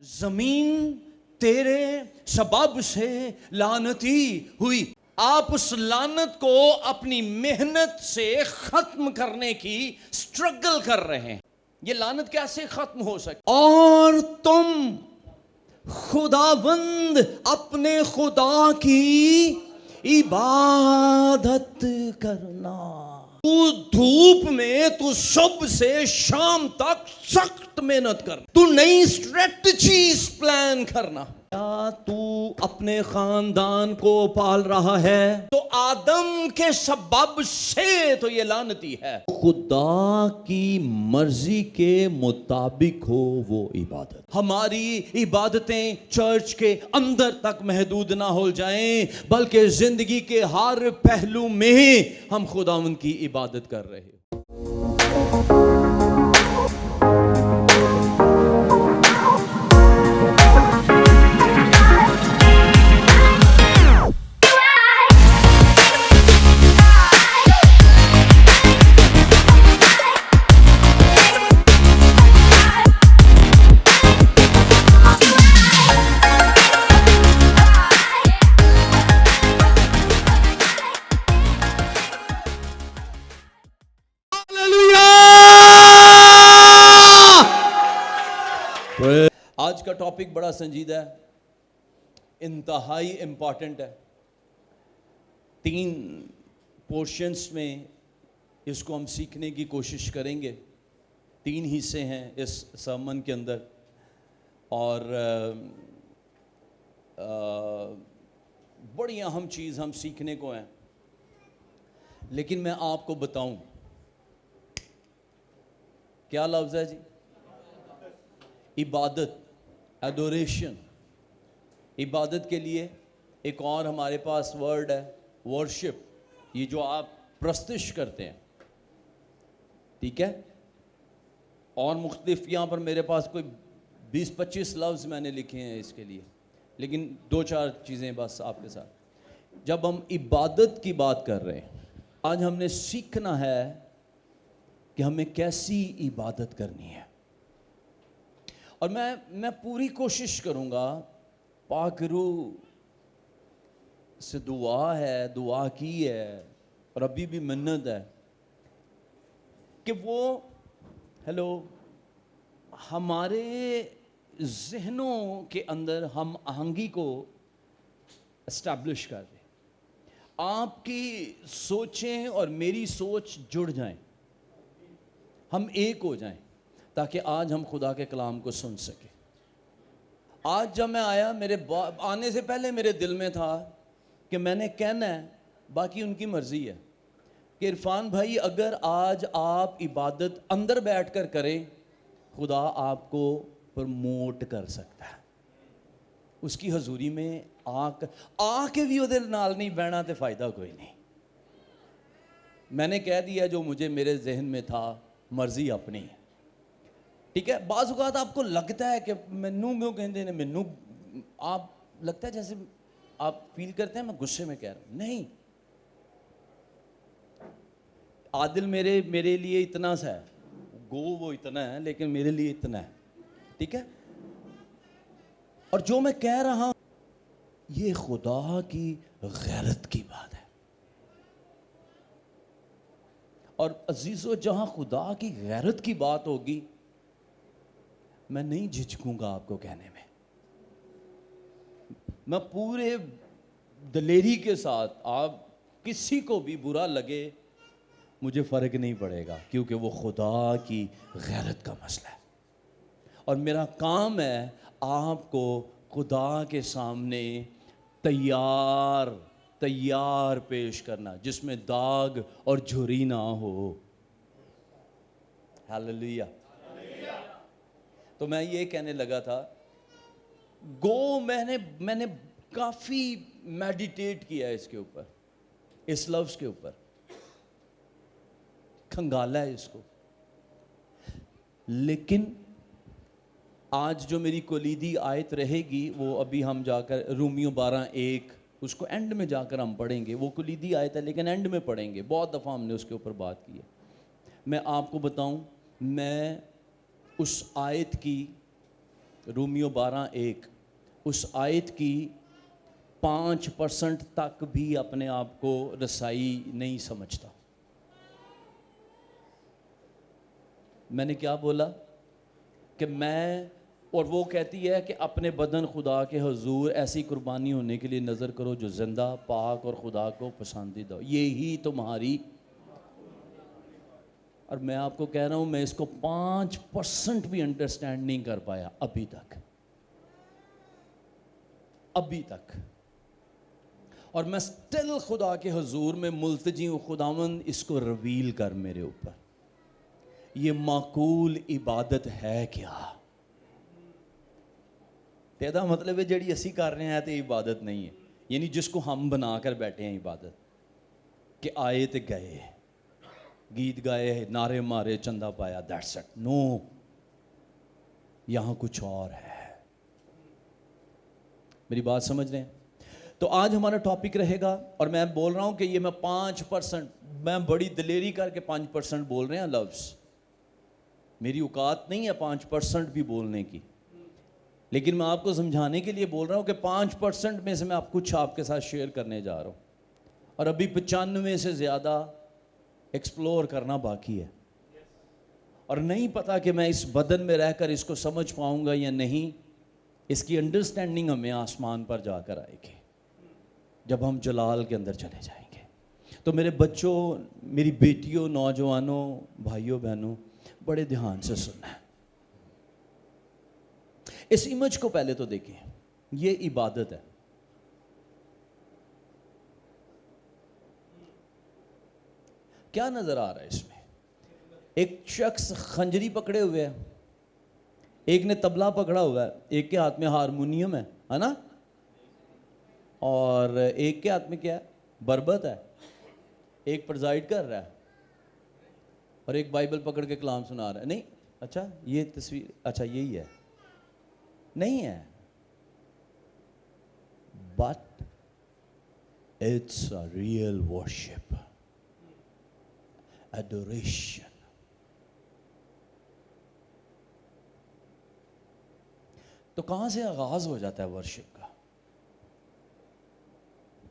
زمین تیرے سبب سے لعنتی ہوئی. آپ اس لعنت کو اپنی محنت سے ختم کرنے کی سٹرگل کر رہے ہیں. یہ لعنت کیسے ختم ہو سکتی؟ اور تم خداوند اپنے خدا کی عبادت کرنا. تو دھوپ میں تو صبح سے شام تک سخت محنت کرنا. تو نئی اسٹریٹجیز پلان کرنا. کیا تو اپنے خاندان کو پال رہا ہے تو آدم کے سبب سے تو یہ لعنتی ہے. خدا کی مرضی کے مطابق ہو وہ عبادت. ہماری عبادتیں چرچ کے اندر تک محدود نہ ہو جائیں بلکہ زندگی کے ہر پہلو میں ہم خداوند کی عبادت کر رہے ہیں. آج کا ٹاپک بڑا سنجیدہ ہے, انتہائی امپورٹنٹ ہے. 3 پورشنز میں اس کو ہم سیکھنے کی کوشش کریں گے. 3 حصے ہیں اس سرمن کے اندر اور بڑی اہم چیز ہم سیکھنے کو ہیں. لیکن میں آپ کو بتاؤں کیا لفظ ہے جی؟ عبادت, ایڈوریشن. عبادت کے لیے ایک اور ہمارے پاس ورڈ ہے ورشپ, یہ جو آپ پرستش کرتے ہیں, ٹھیک ہے. اور مختلف یہاں پر میرے پاس کوئی 20-25 لفظ میں نے لکھے ہیں اس کے لیے, لیکن 2-4 چیزیں بس آپ کے ساتھ. جب ہم عبادت کی بات کر رہے ہیں, آج ہم نے سیکھنا ہے کہ ہمیں کیسی عبادت کرنی ہے. اور میں پوری کوشش کروں گا, پاک روح سے دعا کی ہے اور ابھی بھی منت ہے کہ وہ ہمارے ذہنوں کے اندر ہم آہنگی کو اسٹیبلش کر دیں. آپ کی سوچیں اور میری سوچ جڑ جائیں, ہم ایک ہو جائیں تاکہ آج ہم خدا کے کلام کو سن سکیں. آج جب میں آیا, میرے آنے سے پہلے میرے دل میں تھا کہ میں نے کہنا ہے, باقی ان کی مرضی ہے, کہ عرفان بھائی اگر آج آپ عبادت اندر بیٹھ کر کریں, خدا آپ کو پرموٹ کر سکتا ہے. اس کی حضوری میں آ کے بھی ادھر نال نہیں بہنا تو فائدہ کوئی نہیں. میں نے کہہ دیا جو مجھے میرے ذہن میں تھا, مرضی اپنی ہے, ٹھیک ہے. بعض اوقات آپ کو لگتا ہے کہ مینوں کیوں کہندے نے, مینوں آپ لگتا ہے جیسے آپ فیل کرتے ہیں میں غصے میں کہہ رہا ہوں. نہیں, عادل میرے لیے اتنا سا ہے, وہ اتنا ہے, لیکن میرے لیے اتنا ہے, ٹھیک ہے. اور جو میں کہہ رہا ہوں یہ خدا کی غیرت کی بات ہے. اور عزیزو, جہاں خدا کی غیرت کی بات ہوگی میں نہیں جھجکوں گا آپ کو کہنے میں. میں پورے دلیری کے ساتھ, آپ کسی کو بھی برا لگے مجھے فرق نہیں پڑے گا, کیونکہ وہ خدا کی غیرت کا مسئلہ ہے. اور میرا کام ہے آپ کو خدا کے سامنے تیار پیش کرنا, جس میں داغ اور جھری نہ ہو. ہاللیلویہ. تو میں یہ کہنے لگا تھا, میں نے کافی میڈیٹیٹ کیا اس کے اوپر, اس لفظ کے اوپر کھنگالا ہے اس کو. لیکن آج جو میری کلیدی آیت رہے گی وہ ابھی ہم جا کر رومیو 12:1 اس کو اینڈ میں جا کر ہم پڑھیں گے. وہ کلیدی آیت ہے لیکن اینڈ میں پڑھیں گے. بہت دفعہ ہم نے اس کے اوپر بات کی ہے. میں آپ کو بتاؤں, میں اس آیت کی رومیو 12:1 اس آیت کی 5% تک بھی اپنے آپ کو رسائی نہیں سمجھتا. میں نے کیا بولا کہ میں، اور وہ کہتی ہے کہ اپنے بدن خدا کے حضور ایسی قربانی ہونے کے لیے نظر کرو جو زندہ، پاک اور خدا کو پسندیدہ ہو، یہی تمہاری. اور میں آپ کو کہہ رہا ہوں، میں اس کو 5% بھی انڈرسٹینڈ نہیں کر پایا ابھی تک. اور میں سٹل خدا کے حضور میں ملتجی ہوں، خداوند اس کو رویل کر میرے اوپر. یہ معقول عبادت ہے کیا؟ تیدا مطلب ہے جڑی اسی کر رہے ہیں تو عبادت نہیں ہے. یعنی جس کو ہم بنا کر بیٹھے ہیں عبادت، کہ آئے تو گئے، گیت گائے، نعرے مارے، چندہ پایا، دیٹس اٹ. نو، یہاں کچھ اور ہے. میری بات سمجھ رہے ہیں؟ تو آج ہمارا ٹاپک رہے گا، اور میں بول رہا ہوں کہ یہ میں 5%، میں بڑی دلیری کر کے 5% بول رہے ہیں لفظ. میری اوقات نہیں ہے 5% بھی بولنے کی، لیکن میں آپ کو سمجھانے کے لیے بول رہا ہوں کہ 5% میں سے میں کچھ آپ کے ساتھ شیئر کرنے جا رہا ہوں. اور ابھی 95 سے زیادہ ایکسپلور کرنا باقی ہے، اور نہیں پتا کہ میں اس بدن میں رہ کر اس کو سمجھ پاؤں گا یا نہیں. اس کی انڈرسٹینڈنگ ہمیں آسمان پر جا کر آئے گی جب ہم جلال کے اندر چلے جائیں گے. تو میرے بچوں، میری بیٹیوں، نوجوانوں، بھائیوں بہنوں، بڑے دھیان سے سننا ہے. اس امیج کو پہلے تو دیکھیں، یہ عبادت ہے. کیا نظر آ رہا ہے اس میں؟ ایک شخص خنجری پکڑے ہوئے ہے، ایک نے طبلہ پکڑا ہوا ہے، ایک کے ہاتھ میں ہارمونیم ہے نا، اور ایک کے ہاتھ میں کیا ہے؟ بربت ہے. ایک پرزائڈ کر رہا ہے اور ایک بائبل پکڑ کے کلام سنا رہا ہے. نہیں، اچھا یہ تصویر، اچھا یہی ہے، نہیں ہے. But it's a real worship, adoration. تو کہاں سے آغاز ہو جاتا ہے ورشپ کا؟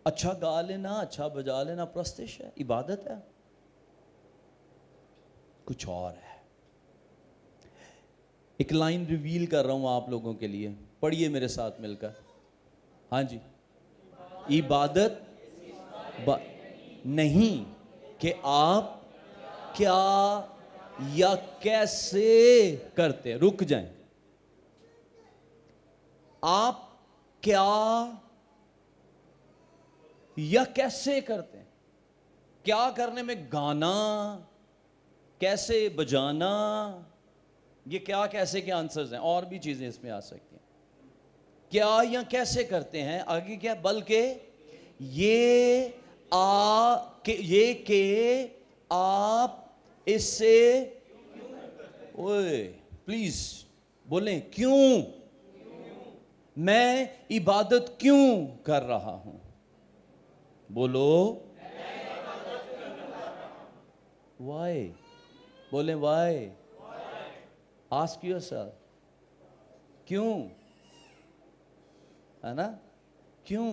اچھا گا لینا، اچھا بجا لینا پرستش ہے، عبادت ہے؟ کچھ اور ہے. ایک لائن ریویل کر رہا ہوں آپ لوگوں کے لیے، پڑھیے میرے ساتھ مل کر. ہاں جی. عبادت نہیں کہ آپ کیا یا کیسے کرتے. رک جائیں. آپ کیا یا کیسے کرتے ہیں؟ کیا کرنے میں گانا، کیسے بجانا، یہ کیا کیسے کے آنسرز ہیں. اور بھی چیزیں اس میں آ سکتی ہیں. کیا یا کیسے کرتے ہیں، آگے کیا؟ بلکہ یہ کہ آپ اس سے، اوئے پلیز بولیں، کیوں میں عبادت کیوں کر رہا ہوں؟ بولو وائی. بولیں وائی. آسک یور سیلف، کیوں؟ ہے نا، کیوں؟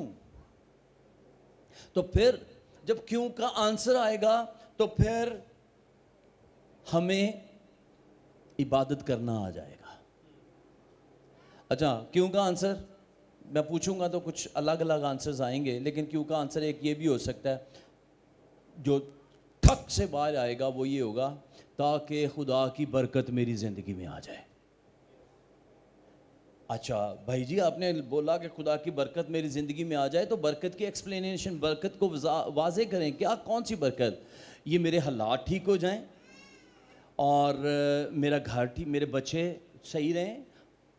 تو پھر جب کیوں کا آنسر آئے گا تو پھر ہمیں عبادت کرنا آ جائے گا. اچھا، کیوں کا آنسر میں پوچھوں گا تو کچھ الگ الگ آنسرز آئیں گے، لیکن کیوں کا آنسر ایک یہ بھی ہو سکتا ہے جو ٹھک سے باہر آئے گا، وہ یہ ہوگا تاکہ خدا کی برکت میری زندگی میں آ جائے. اچھا بھائی جی، آپ نے بولا کہ خدا کی برکت میری زندگی میں آ جائے، تو برکت کی ایکسپلینیشن، برکت کو واضح کریں. کیا، کون سی برکت؟ یہ میرے حالات ٹھیک ہو جائیں اور میرا گھر ٹھیک، میرے بچے صحیح رہیں،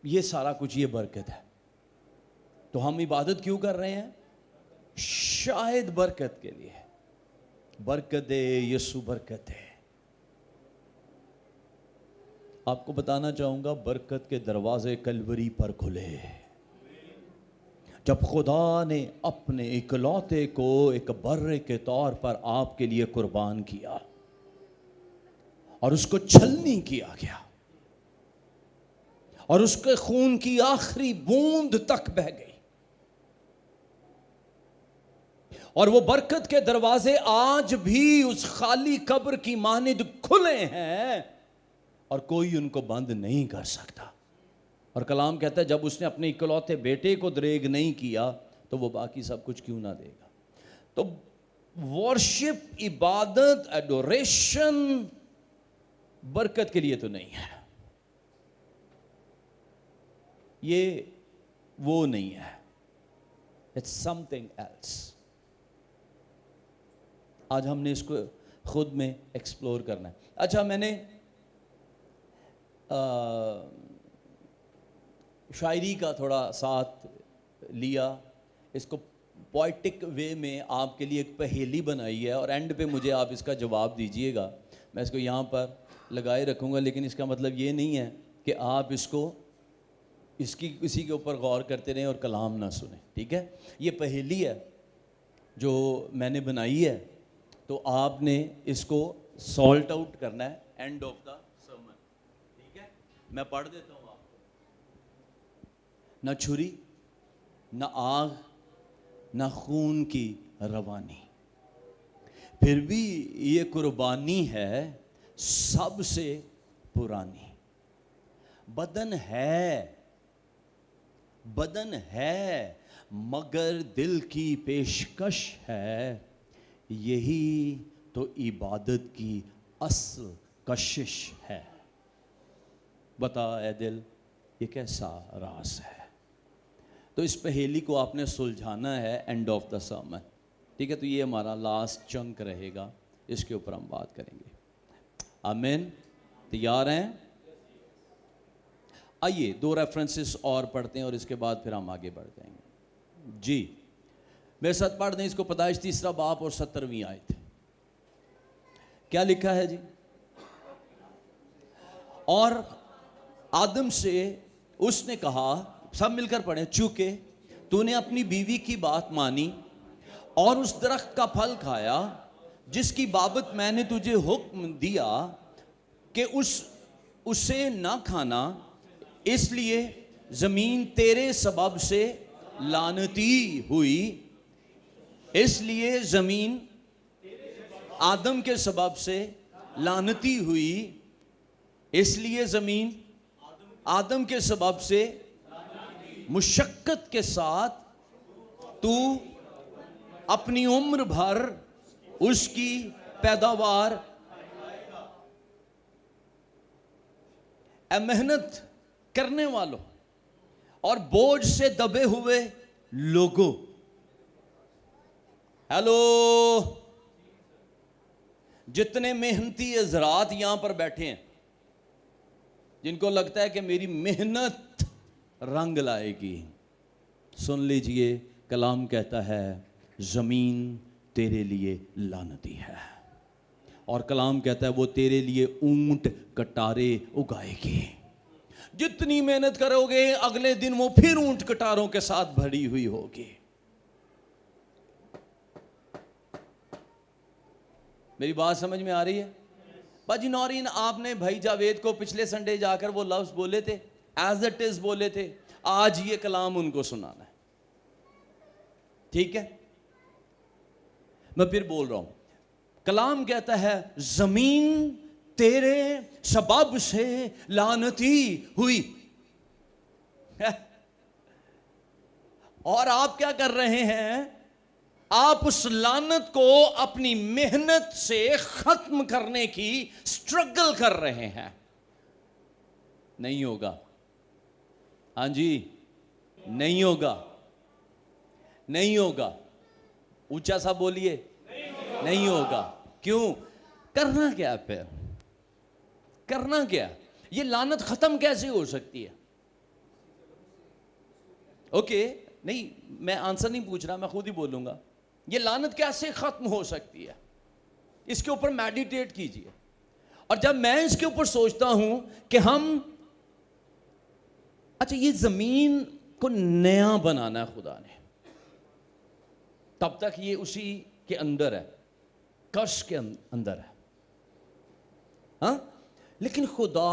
یہ سارا کچھ یہ برکت ہے. تو ہم عبادت کیوں کر رہے ہیں؟ شاید برکت کے لیے. برکت دے یسوع، برکت دے. آپ کو بتانا چاہوں گا، برکت کے دروازے کلوری پر کھلے جب خدا نے اپنے اکلوتے کو ایک برے کے طور پر آپ کے لیے قربان کیا اور اس کو چھلنی کیا گیا اور اس کے خون کی آخری بوند تک بہہ گئی، اور وہ برکت کے دروازے آج بھی اس خالی قبر کی مانند کھلے ہیں اور کوئی ان کو بند نہیں کر سکتا۔ اور کلام کہتا ہے جب اس نے اپنے اکلوتے بیٹے کو دریغ نہیں کیا تو وہ باقی سب کچھ کیوں نہ دے گا۔ تو ورشپ، عبادت، ایڈوریشن برکت کے لیے تو نہیں ہے، یہ وہ نہیں ہے، اٹس سم تھنگ ایلس۔ آج ہم نے اس کو خود میں ایکسپلور کرنا ہے۔ اچھا، میں نے شاعری کا تھوڑا ساتھ لیا، اس کو پوئٹک وے میں آپ کے لیے ایک پہیلی بنائی ہے، اور اینڈ پہ مجھے آپ اس کا جواب دیجئے گا۔ میں اس کو یہاں پر لگائے رکھوں گا، لیکن اس کا مطلب یہ نہیں ہے کہ آپ اس کو اسی کے اوپر غور کرتے رہیں اور کلام نہ سنیں، ٹھیک ہے؟ یہ پہیلی ہے جو میں نے بنائی ہے، تو آپ نے اس کو سالٹ آؤٹ کرنا ہے اینڈ آف دا سرمن، ٹھیک ہے؟ میں پڑھ دیتا ہوں آپ کو۔ نہ چھری، نہ آگ، نہ خون کی روانی، پھر بھی یہ قربانی ہے سب سے پرانی۔ بدن ہے مگر دل کی پیشکش ہے، یہی تو عبادت کی اصل کشش ہے۔ بتا اے دل یہ کیسا راز ہے۔ تو اس پہیلی کو آپ نے سلجھانا ہے اینڈ آف دا سرمن، ٹھیک ہے؟ تو یہ ہمارا لاسٹ چنک رہے گا، اس کے اوپر ہم بات کریں گے۔ آمین، تیار ہیں؟ آئیے 2 ریفرنسز اور پڑھتے ہیں اور اس کے بعد پھر ہم آگے بڑھ جائیں گے۔ جی میرے ساتھ پڑھ دیں اس کو، پیدائش 3 باب اور 17 آیت۔ کیا لکھا ہے جی؟ اور آدم سے اس نے کہا، سب مل کر پڑھیں، چونکہ تو نے اپنی بیوی کی بات مانی اور اس درخت کا پھل کھایا جس کی بابت میں نے تجھے حکم دیا کہ اسے نہ کھانا، اس لیے زمین تیرے سبب سے لعنتی ہوئی۔ اس لیے زمین آدم کے سبب سے لعنتی ہوئی، اس لیے زمین آدم کے سبب سے مشقت کے ساتھ تو اپنی عمر بھر اس کی پیداوار۔ اے محنت کرنے والوں اور بوجھ سے دبے ہوئے لوگوں، ہیلو، جتنے محنتی حضرات یہاں پر بیٹھے ہیں، جن کو لگتا ہے کہ میری محنت رنگ لائے گی، سن لیجئے، کلام کہتا ہے زمین تیرے لیے لعنتی ہے، اور کلام کہتا ہے وہ تیرے لیے اونٹ کٹارے اگائے گی۔ جتنی محنت کرو گے اگلے دن وہ پھر اونٹ کٹاروں کے ساتھ بھری ہوئی ہوگی۔ میری بات سمجھ میں آ رہی ہے؟ باجی نورین، آپ نے بھائی جاوید کو پچھلے سنڈے جا کر وہ لفظ بولے تھے، ایز اٹ از بولے تھے، آج یہ کلام ان کو سنانا ہے، ٹھیک ہے؟ میں پھر بول رہا ہوں، کلام کہتا ہے زمین تیرے سبب سے لعنتی ہوئی، اور آپ کیا کر رہے ہیں؟ آپ اس لعنت کو اپنی محنت سے ختم کرنے کی سٹرگل کر رہے ہیں۔ نہیں ہوگا، ہاں جی، نہیں ہوگا، نہیں ہوگا، اونچا سا بولیے، نہیں ہوگا۔ کیوں؟ کرنا کیا پھر؟ کرنا کیا؟ یہ لعنت ختم کیسے ہو سکتی ہے؟ اوکے، نہیں، میں آنسر نہیں پوچھ رہا، میں خود ہی بولوں گا۔ یہ لعنت کیسے ختم ہو سکتی ہے؟ اس کے اوپر میڈیٹیٹ کیجئے۔ اور جب میں اس کے اوپر سوچتا ہوں کہ ہم، اچھا یہ زمین کو نیا بنانا ہے خدا نے، تب تک یہ اسی کے اندر ہے، کرس کے اندر ہے، ہاں؟ لیکن خدا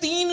3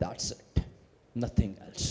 That's it, nothing else.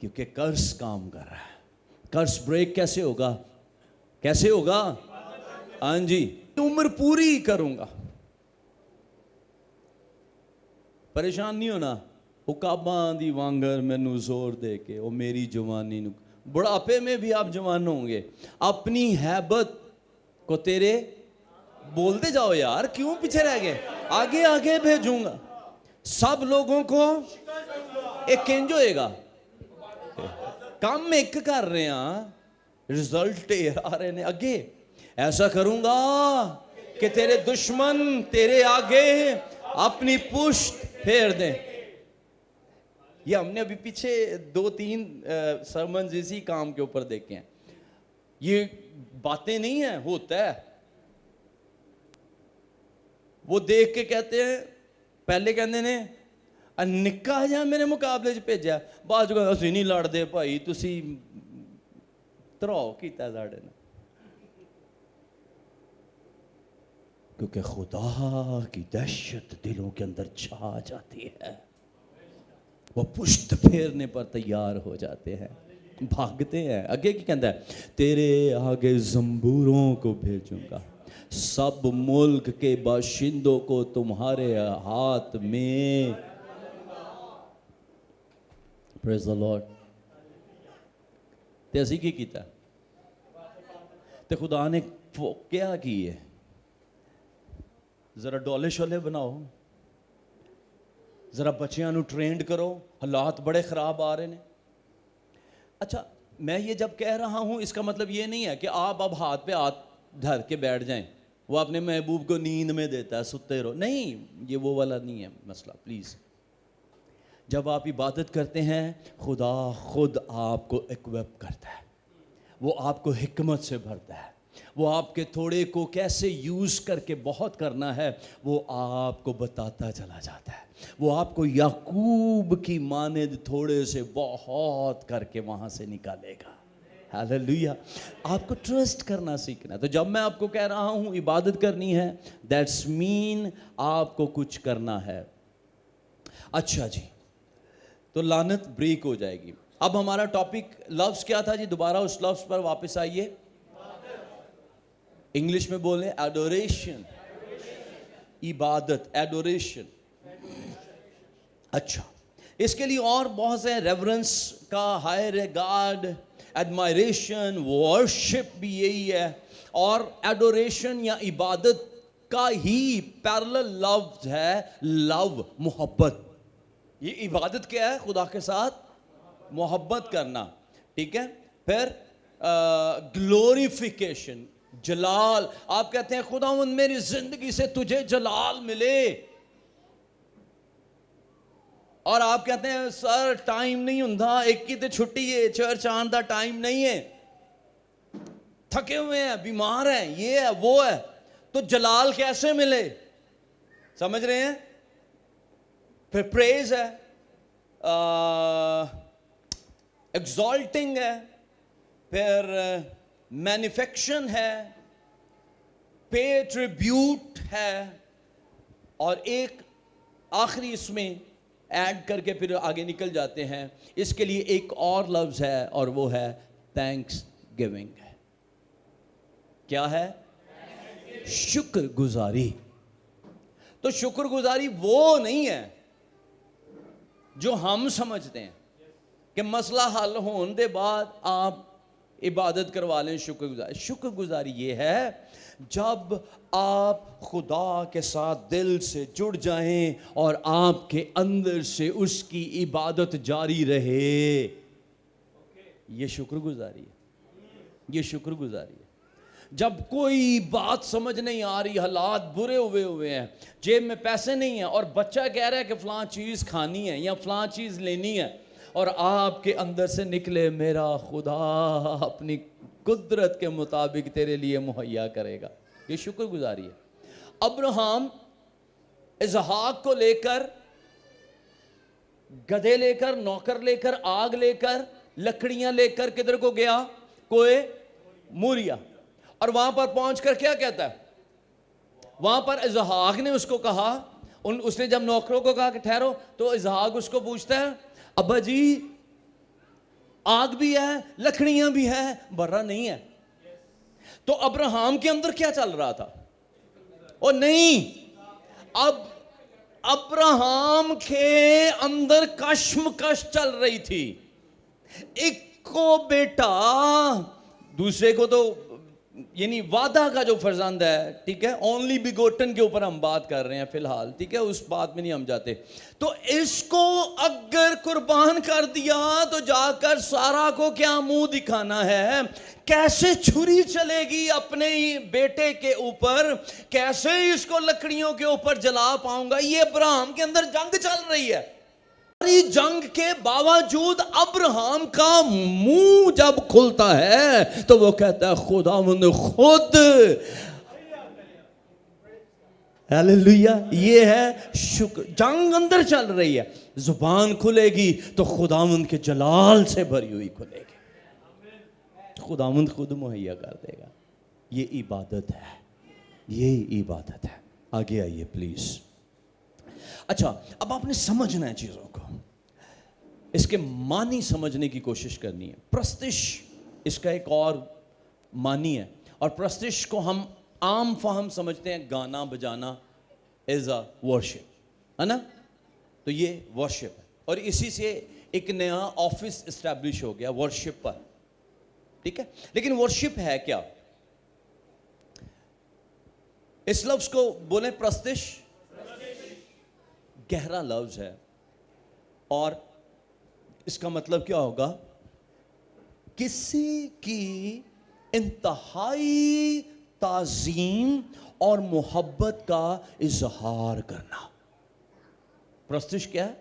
کیونکہ قرض کام کر رہا ہے. قرض بریک کیسے ہوگا؟ کیسے ہوگا؟ ہاں جی، عمر پوری کروں گا. پریشان نہیں ہونا. حکاباں دی وانگر مینوں زور دے کے وہ میری جوانی نو. بڑھاپے میں بھی آپ جوان ہوں گے. اپنی ہیبت کو تیرے بولتے جاؤ یار، کیوں پیچھے رہ گئے؟ آگے آگے بھیجوں گا. سب لوگوں کو ایک انج ہوئے گا. کام ایک کر رہے ہیں، رزلٹ آ رہے ہیں اگے. ایسا کروں گا کہ تیرے دشمن تیرے آگے اپنی پشت پھیر دیں. یہ ہم نے ابھی پیچھے 2-3 سرمنز اسی کام کے اوپر دیکھے ہیں. یہ باتیں نہیں ہیں، ہوتا ہے. وہ دیکھ کے کہتے ہیں، پہلے کہتے ہیں نکا جا میرے مقابلے چ بھیجا، بعد جو اسی نہیں لڑتے بھائی، تسی تراؤ کیتا ساڈے نال. کیونکہ خدا کی دہشت دلوں کے اندر چھا جاتی ہے. وہ پشت پھیرنے پر تیار ہو جاتے ہیں، بھاگتے ہیں. آگے کی کہتا ہے؟ تیرے آگے زنبوروں کو بھیجوں گا، سب ملک کے باشندوں کو تمہارے ہاتھ میں. پریز دی لارڈ. تے اسی کی کیتا تے خدا نے کیا کی ہے؟ ذرا ڈولے شولے بناؤ، ذرا بچیاں نو ٹرینڈ کرو. حالات بڑے خراب آ رہے ہیں. اچھا، میں یہ جب کہہ رہا ہوں اس کا مطلب یہ نہیں ہے کہ آپ اب ہاتھ پہ ہاتھ دھر کے بیٹھ جائیں. وہ اپنے محبوب کو نیند میں دیتا ہے، ستے رہو. نہیں، یہ وہ والا نہیں ہے مسئلہ. پلیز، جب آپ عبادت کرتے ہیں خدا خود آپ کو اکوپ کرتا ہے. وہ آپ کو حکمت سے بھرتا ہے. وہ آپ کے تھوڑے کو کیسے یوز کر کے بہت کرنا ہے وہ آپ کو بتاتا چلا جاتا ہے. وہ آپ کو یعقوب کی مانند تھوڑے سے بہت کر کے وہاں سے نکالے گا. ہاللیلویا. آپ کو ٹرسٹ کرنا سیکھنا ہے. تو جب میں آپ کو کہہ رہا ہوں عبادت کرنی ہے، دیٹس مین آپ کو کچھ کرنا ہے. اچھا جی، تو لعنت بریک ہو جائے گی. اب ہمارا ٹاپک لفظ کیا تھا جی؟ دوبارہ اس لفظ پر واپس آئیے. انگلش میں بولیں ایڈوریشن. عبادت، ایڈوریشن. اچھا، اس کے لیے اور بہت سے ریورنس کا، ہائی ریگارڈ، ایڈمائریشن، ورشپ بھی یہی ہے. اور ایڈوریشن یا عبادت کا ہی پیرلل لفظ ہے لو، محبت. یہ عبادت کیا ہے؟ خدا کے ساتھ محبت کرنا. ٹھیک ہے. پھر گلوریفیکیشن، جلال. آپ کہتے ہیں خداوند میری زندگی سے تجھے جلال ملے، اور آپ کہتے ہیں سر ٹائم نہیں ہوندا، ایک کی تے چھٹی ہے، چرچ آن دا ٹائم نہیں ہے، تھکے ہوئے ہیں، بیمار ہیں، یہ ہے وہ ہے. تو جلال کیسے ملے؟ سمجھ رہے ہیں؟ پھر پریز ہے، ایگزالٹنگ ہے، پھر مینیفیکشن ہے، پے ٹریبیوٹ ہے، اور ایک آخری اس میں ایڈ کر کے پھر آگے نکل جاتے ہیں. اس کے لیے ایک اور لفظ ہے اور وہ ہے تھینکس گیونگ. کیا ہے؟ شکر گزاری. تو شکر گزاری وہ نہیں ہے جو ہم سمجھتے ہیں کہ مسئلہ حل ہونے دے بعد آپ عبادت کروا لیں. شکر گزاری یہ ہے جب آپ خدا کے ساتھ دل سے جڑ جائیں اور آپ کے اندر سے اس کی عبادت جاری رہے. یہ شکر گزاری ہے. یہ شکر گزاری ہے. جب کوئی بات سمجھ نہیں آ رہی، حالات برے ہوئے ہیں، جیب میں پیسے نہیں ہیں، اور بچہ کہہ رہا ہے کہ فلاں چیز کھانی ہے یا فلاں چیز لینی ہے، اور آپ کے اندر سے نکلے میرا خدا اپنی قدرت کے مطابق تیرے لیے مہیا کرے گا. یہ شکر گزاری ہے. ابراہم اسحاق کو لے کر، گدھے لے کر، نوکر لے کر، آگ لے کر، لکڑیاں لے کر کدھر کو گیا؟ کوئے موریا. اور وہاں پر پہنچ کر کیا کہتا ہے؟ وہاں پر اسحاق نے اس کو کہا، اس نے جب نوکروں کو کہا کہ ٹھہرو، تو اسحاق اس کو پوچھتا ہے ابا جی آگ بھی ہے, لکڑیاں بھی ہے, برا نہیں ہے. تو ابراہم کے اندر کیا چل رہا تھا؟ او نہیں, اب ابراہم کے اندر کشمکش چل رہی تھی. ایک کو بیٹا, دوسرے کو تو یعنی وعدہ کا جو فرزند ہے, ٹھیک ہے, اونلی بیگوٹن کے اوپر ہم بات کر رہے ہیں فی الحال, ٹھیک ہے, اس بات میں نہیں ہم جاتے. تو اس کو اگر قربان کر دیا تو جا کر سارا کو کیا منہ دکھانا ہے, کیسے چھری چلے گی اپنے بیٹے کے اوپر, کیسے اس کو لکڑیوں کے اوپر جلا پاؤں گا. یہ ابراہم کے اندر جنگ چل رہی ہے. جنگ کے باوجود ابراہم کا منہ جب کھلتا ہے تو وہ کہتا ہے خداوند خود. ہیلیلویا, یہ ہے شکر. جنگ اندر چل رہی ہے, زبان کھلے گی تو خداوند کے جلال سے بھری ہوئی کھلے گی. خداوند خود مہیا کر دے گا. یہ عبادت ہے, یہ عبادت ہے. آگے آئیے پلیز. اچھا, اب آپ نے سمجھنا ہے چیزوں کو, اس کے معنی سمجھنے کی کوشش کرنی ہے. پرستش اس کا ایک اور معنی ہے, اور پرستش کو ہم عام فہم سمجھتے ہیں گانا بجانا از اے ورشپ, ہے نا. تو یہ ورشپ ہے, اور اسی سے ایک نیا آفس اسٹیبلش ہو گیا ورشپ پر, ٹھیک ہے. لیکن ورشپ ہے کیا؟ اس لفظ کو بولیں پرستش. گہرا لفظ ہے, اور اس کا مطلب کیا ہوگا؟ کسی کی انتہائی تعظیم اور محبت کا اظہار کرنا. پرستش کیا ہے؟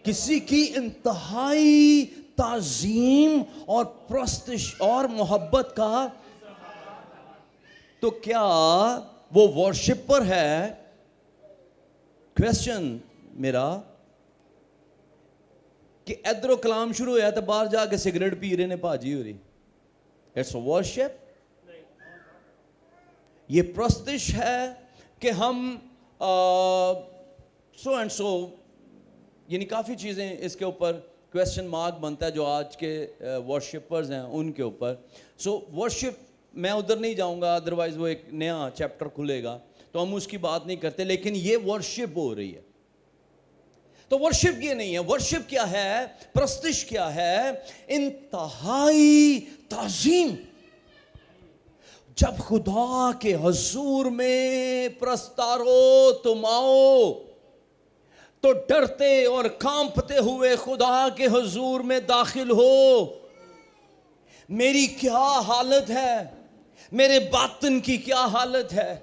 کسی کی انتہائی تعظیم اور پرستش اور محبت کا. تو کیا وہ ورشپر ہے؟ کویسچن میرا کہ ادھر و کلام شروع ہوا تو باہر جا کے سگریٹ پی رہے نے بھاجی ہو رہی. It's worship. یہ پرستش ہے کہ ہم سو اینڈ سو, یعنی کافی چیزیں اس کے اوپر کویسچن مارک بنتا ہے جو آج کے ورشپرز ہیں ان کے اوپر. سو ورشپ میں ادھر نہیں جاؤں گا, ادروائز وہ ایک نیا چیپٹر کھلے گا تو ہم اس کی بات نہیں کرتے. لیکن یہ ورشپ ہو رہی ہے. تو ورشپ یہ نہیں ہے. ورشپ کیا ہے؟ پرستش کیا ہے؟ انتہائی تعظیم. جب خدا کے حضور میں پرستارو تم آؤ تو ڈرتے اور کانپتے ہوئے خدا کے حضور میں داخل ہو. میری کیا حالت ہے, میرے باطن کی کیا حالت ہے,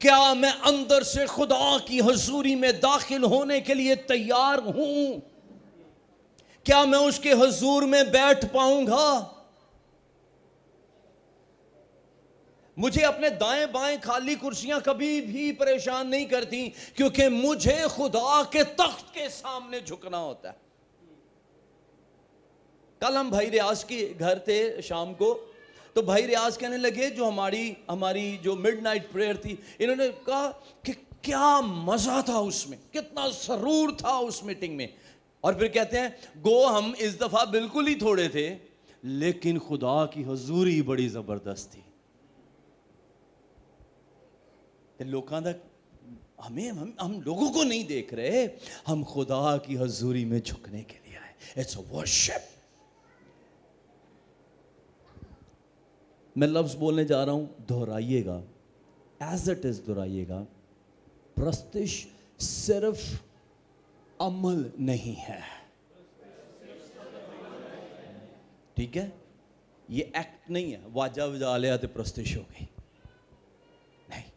کیا میں اندر سے خدا کی حضوری میں داخل ہونے کے لیے تیار ہوں؟ کیا میں اس کے حضور میں بیٹھ پاؤں گا؟ مجھے اپنے دائیں بائیں خالی کرسیاں کبھی بھی پریشان نہیں کرتی, کیونکہ مجھے خدا کے تخت کے سامنے جھکنا ہوتا ہے. کل ہم بھائی ریاض کے گھر تھے شام کو, تو بھائی ریاض کہنے لگے جو ہماری جو مڈ نائٹ پریئر تھی, انہوں نے کہا کہ کیا مزہ تھا اس میں, کتنا سرور تھا اس میٹنگ میں. اور پھر کہتے ہیں گو ہم اس دفعہ بالکل ہی تھوڑے تھے, لیکن خدا کی حضوری بڑی زبردست تھی. لوگوں تک ہم لوگوں کو نہیں دیکھ رہے, ہم خدا کی حضوری میں جھکنے کے لیے آئے. It's a worship. میں لفظ بولنے جا رہا ہوں, دہرائیے گا, ایز اٹ از دہرائیے گا. پرستش صرف عمل نہیں ہے, ٹھیک ہے, یہ ایکٹ نہیں ہے. واجہ وجا لیا تو پرستش ہو گئی, نہیں.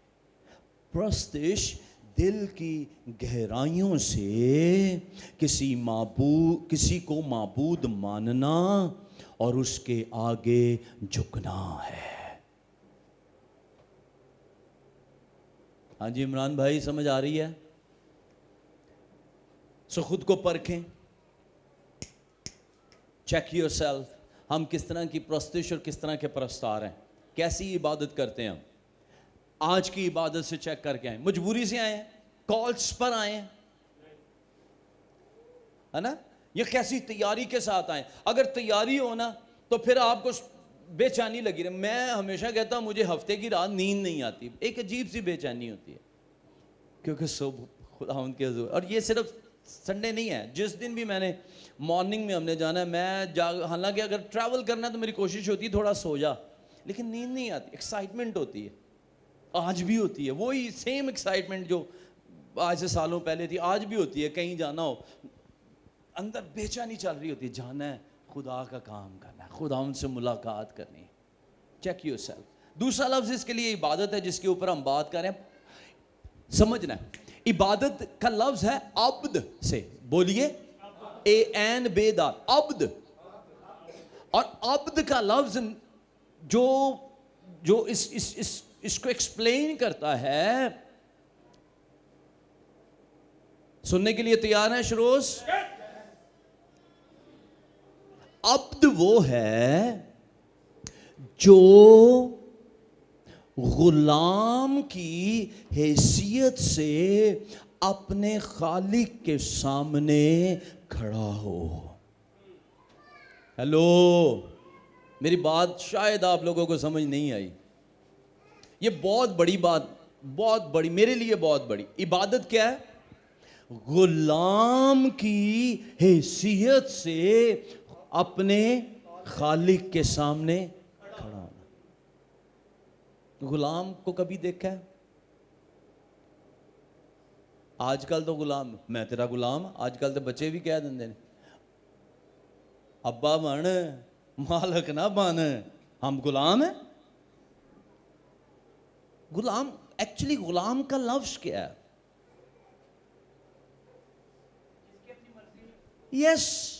پرستش دل کی گہرائیوں سے کسی کو معبود ماننا اور اس کے آگے جھکنا ہے. ہاں جی عمران بھائی, سمجھ آ رہی ہے؟ سو خود کو پرکھیں, چیک یور سیلف. ہم کس طرح کی پرستش اور کس طرح کے پرستار ہیں, کیسی عبادت کرتے ہیں ہم. آج کی عبادت سے چیک کر کے آئیں. مجبوری سے آئے ہیں, کالز پر آئے ہیں, ہے نا, یہ کیسی تیاری کے ساتھ آئیں. اگر تیاری ہو نا تو پھر آپ کو بے چینی لگی رہے. میں ہمیشہ کہتا ہوں مجھے ہفتے کی رات نیند نہیں آتی, ایک عجیب سی بے چینی ہوتی ہے, کیونکہ صبح خداوند کے حضور. اور یہ صرف سنڈے نہیں ہے, جس دن بھی میں نے مارننگ میں ہم نے جانا ہے, میں حالانکہ اگر ٹریول کرنا ہے تو میری کوشش ہوتی ہے تھوڑا سو جا, لیکن نیند نہیں آتی, ایکسائٹمنٹ ہوتی ہے, آج بھی ہوتی ہے وہی سیم ایکسائٹمنٹ جو آج سے سالوں پہلے تھی, آج بھی ہوتی ہے. کہیں جانا ہو اندر بے چینی چل رہی ہوتی ہے, جانا ہے خدا کا کام کرنا ہے, خدا ان سے ملاقات کرنی ہے. Check your self. دوسرا لفظ اس کے لیے عبادت ہے جس کے اوپر ہم بات کریں, سمجھنا ہے. عبادت کا لفظ ہے عبد سے, بولیے اے این بے دار, عبد. اور عبد کا لفظ جو اس کو ایکسپلین کرتا ہے, سننے کے لیے تیار ہیں شروز؟ عبد وہ ہے جو غلام کی حیثیت سے اپنے خالق کے سامنے کھڑا ہو. ہیلو, میری بات شاید آپ لوگوں کو سمجھ نہیں آئی. یہ بہت بڑی بات, بہت بڑی, میرے لیے بہت بڑی. عبادت کیا ہے؟ غلام کی حیثیت سے اپنے خالق کے سامنے کھڑا ہونا. غلام کو کبھی دیکھا ہے؟ آج کل تو غلام, میں تیرا غلام, آج کل تو بچے بھی کہہ دیں ابا بن مالک نہ بن, ہم غلام ہیں. غلام ایکچولی غلام کا لفظ کیا ہے؟ یس,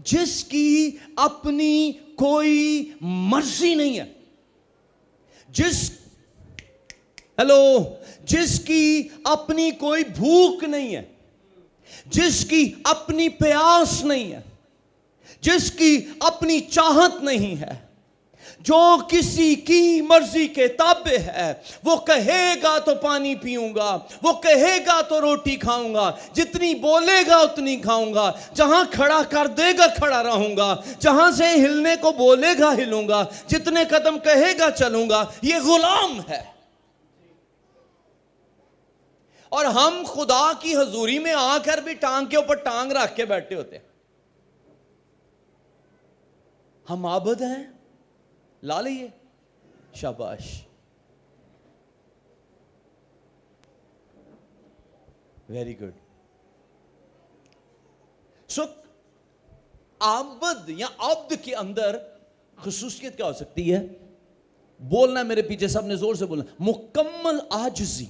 جس کی اپنی کوئی مرضی نہیں ہے, جس کی اپنی کوئی بھوک نہیں ہے, جس کی اپنی پیاس نہیں ہے, جس کی اپنی چاہت نہیں ہے, جو کسی کی مرضی کے تابع ہے. وہ کہے گا تو پانی پیوں گا, وہ کہے گا تو روٹی کھاؤں گا, جتنی بولے گا اتنی کھاؤں گا, جہاں کھڑا کر دے گا کھڑا رہوں گا, جہاں سے ہلنے کو بولے گا ہلوں گا, جتنے قدم کہے گا چلوں گا. یہ غلام ہے. اور ہم خدا کی حضوری میں آ کر بھی ٹانگ کے اوپر ٹانگ رکھ کے بیٹھے ہوتے ہیں. ہم عابد ہیں, لا لئیے, شاباش, ویری گڈ. سو عابد یا عبد کے اندر خصوصیت کیا ہو سکتی ہے؟ بولنا میرے پیچھے, سب نے زور سے بولنا, مکمل عاجزی.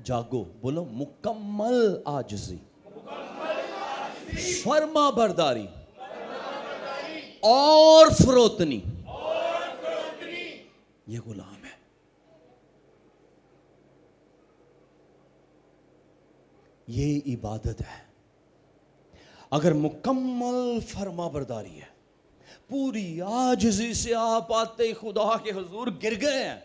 جاگو, بولو مکمل عاجزی, فرما برداری اور فروتنی. یہ غلام ہے. یہ عبادت ہے. اگر مکمل فرما برداری ہے, پوری عاجزی سے آپ آتے خدا کے حضور گر گئے ہیں,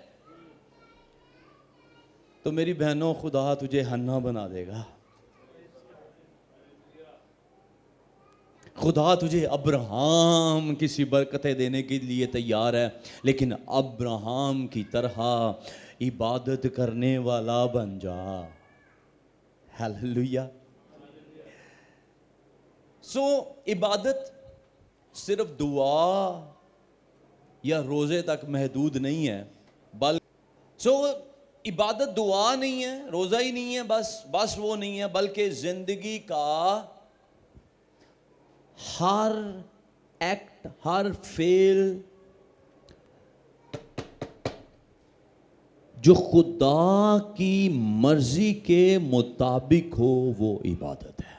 تو میری بہنوں خدا تجھے حنا بنا دے گا. خدا تجھے ابراہیم کسی برکتیں دینے کے لیے تیار ہے, لیکن ابراہیم کی طرح عبادت کرنے والا بن جا. ہیلیلویا. سو عبادت صرف دعا یا روزے تک محدود نہیں ہے, عبادت دعا نہیں ہے, روزہ ہی نہیں ہے, بس وہ نہیں ہے, بلکہ زندگی کا ہر ایکٹ, ہر فعل جو خدا کی مرضی کے مطابق ہو وہ عبادت ہے.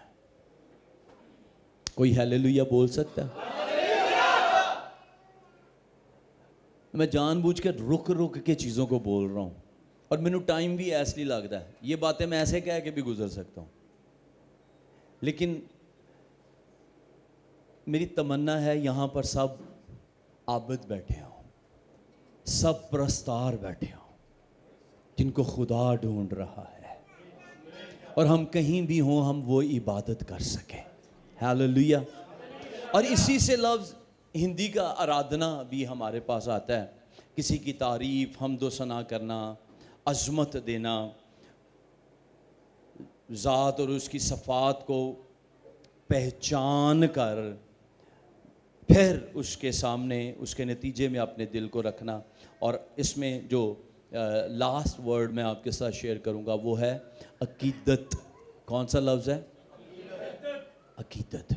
کوئی ہیلیلویا بول سکتا ہے؟ میں جان بوجھ کے رک کے چیزوں کو بول رہا ہوں, اور مینوں ٹائم بھی ایسے لگتا ہے. یہ باتیں میں ایسے کہہ کے بھی گزر سکتا ہوں, لیکن میری تمنا ہے یہاں پر سب عابد بیٹھے ہوں, سب پرستار بیٹھے ہوں, جن کو خدا ڈھونڈ رہا ہے. اور ہم کہیں بھی ہوں ہم وہ عبادت کر سکیں. ہاللویا. اور اسی سے لفظ ہندی کا آرادھنا بھی ہمارے پاس آتا ہے. کسی کی تعریف، حمد و ثنا کرنا، عظمت دینا، ذات اور اس کی صفات کو پہچان کر پھر اس کے سامنے اس کے نتیجے میں اپنے دل کو رکھنا. اور اس میں جو لاسٹ ورڈ میں آپ کے ساتھ شیئر کروں گا وہ ہے عقیدت. کون سا لفظ ہے؟ عقیدت.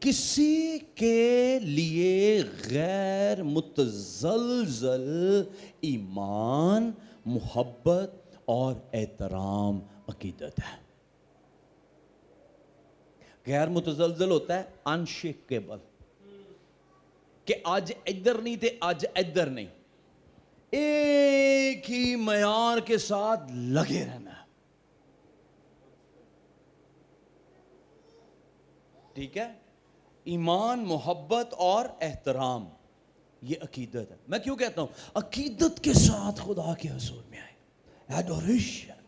کسی کے لیے غیر متزلزل ایمان، محبت اور احترام عقیدت ہے. غیر متزلزل ہوتا ہے انشیکیبل، کہ آج ادھر نہیں تھے آج ادھر نہیں، ایک ہی معیار کے ساتھ لگے رہنا. ٹھیک ہے. ایمان، محبت اور احترام، یہ عقیدت ہے. میں کیوں کہتا ہوں عقیدت کے ساتھ خدا کے حضور میں آئے. ایڈوریشن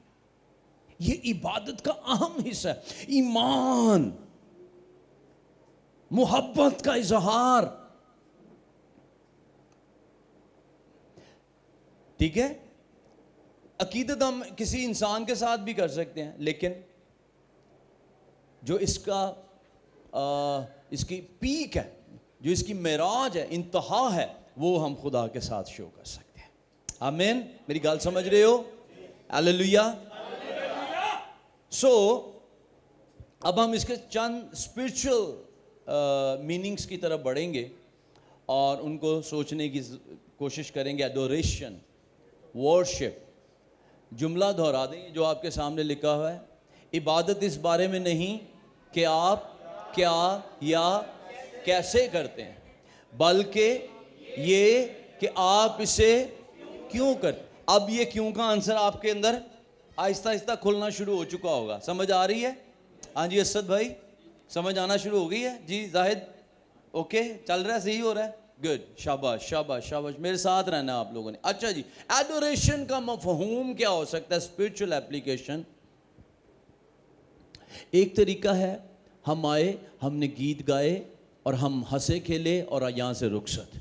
یہ عبادت کا اہم حصہ ہے. ایمان، محبت کا اظہار. ٹھیک ہے. عقیدت ہم کسی انسان کے ساتھ بھی کر سکتے ہیں، لیکن جو اس کی پیک ہے، جو اس کی معراج ہے، انتہا ہے، وہ ہم خدا کے ساتھ شو کر سکتے ہیں. آمین. میری گال سمجھ رہے ہو؟ ہاللویا. سو اب ہم اس کے چند اسپرچل میننگز کی طرف بڑھیں گے اور ان کو سوچنے کی کوشش کریں گے. ایڈوریشن، ورشپ. جملہ دہرا دیں جو آپ کے سامنے لکھا ہوا ہے. عبادت اس بارے میں نہیں کہ آپ کیا یا کیسے کرتے ہیں، بلکہ یہ کہ آپ اسے کیوں کرتے. اب یہ کیوں کا آنسر آپ کے اندر آہستہ آہستہ کھلنا شروع ہو چکا ہوگا. سمجھ آ رہی ہے؟ ہاں جی اسد بھائی سمجھ آنا شروع ہو گئی ہے؟ جی زاہد اوکے چل رہا ہے، صحیح ہو رہا ہے؟ گڈ. شاباش شاباش شاباش. میرے ساتھ رہنا آپ لوگوں نے. اچھا جی، ایڈوریشن کا مفہوم کیا ہو سکتا ہے؟ Spiritual application. ایک طریقہ ہے ہم آئے، ہم نے گیت گائے اور ہم ہنسے کھیلے اور یہاں سے رخصت،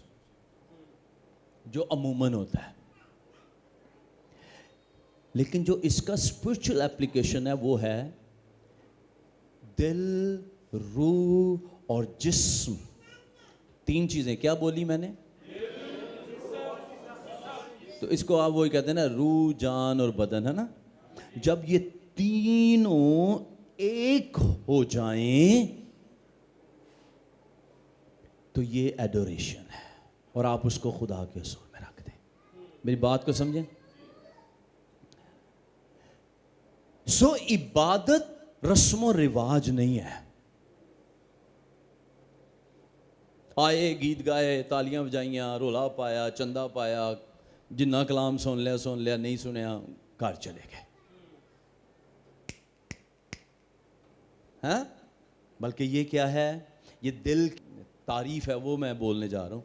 جو عموماً ہوتا ہے. لیکن جو اس کا اسپرچل ایپلیکیشن ہے وہ ہے دل، روح اور جسم. تین چیزیں کیا بولی میں نے؟ تو اس کو آپ وہی کہتے ہیں نا، روح، جان اور بدن، ہے نا. جب یہ تینوں ایک ہو جائیں تو یہ ایڈوریشن ہے، اور آپ اس کو خدا کے حضور میں رکھ دیں. میری بات کو سمجھیں. سو عبادت رسم و رواج نہیں ہے. آئے، گیت گائے، تالیاں بجائیاں، رولا پایا، چندہ پایا، جنہ کلام سن لیا، نہیں سنیا، گھر چلے گئے. ہاں، بلکہ یہ کیا ہے؟ یہ دل کی تعریف ہے، وہ میں بولنے جا رہا ہوں.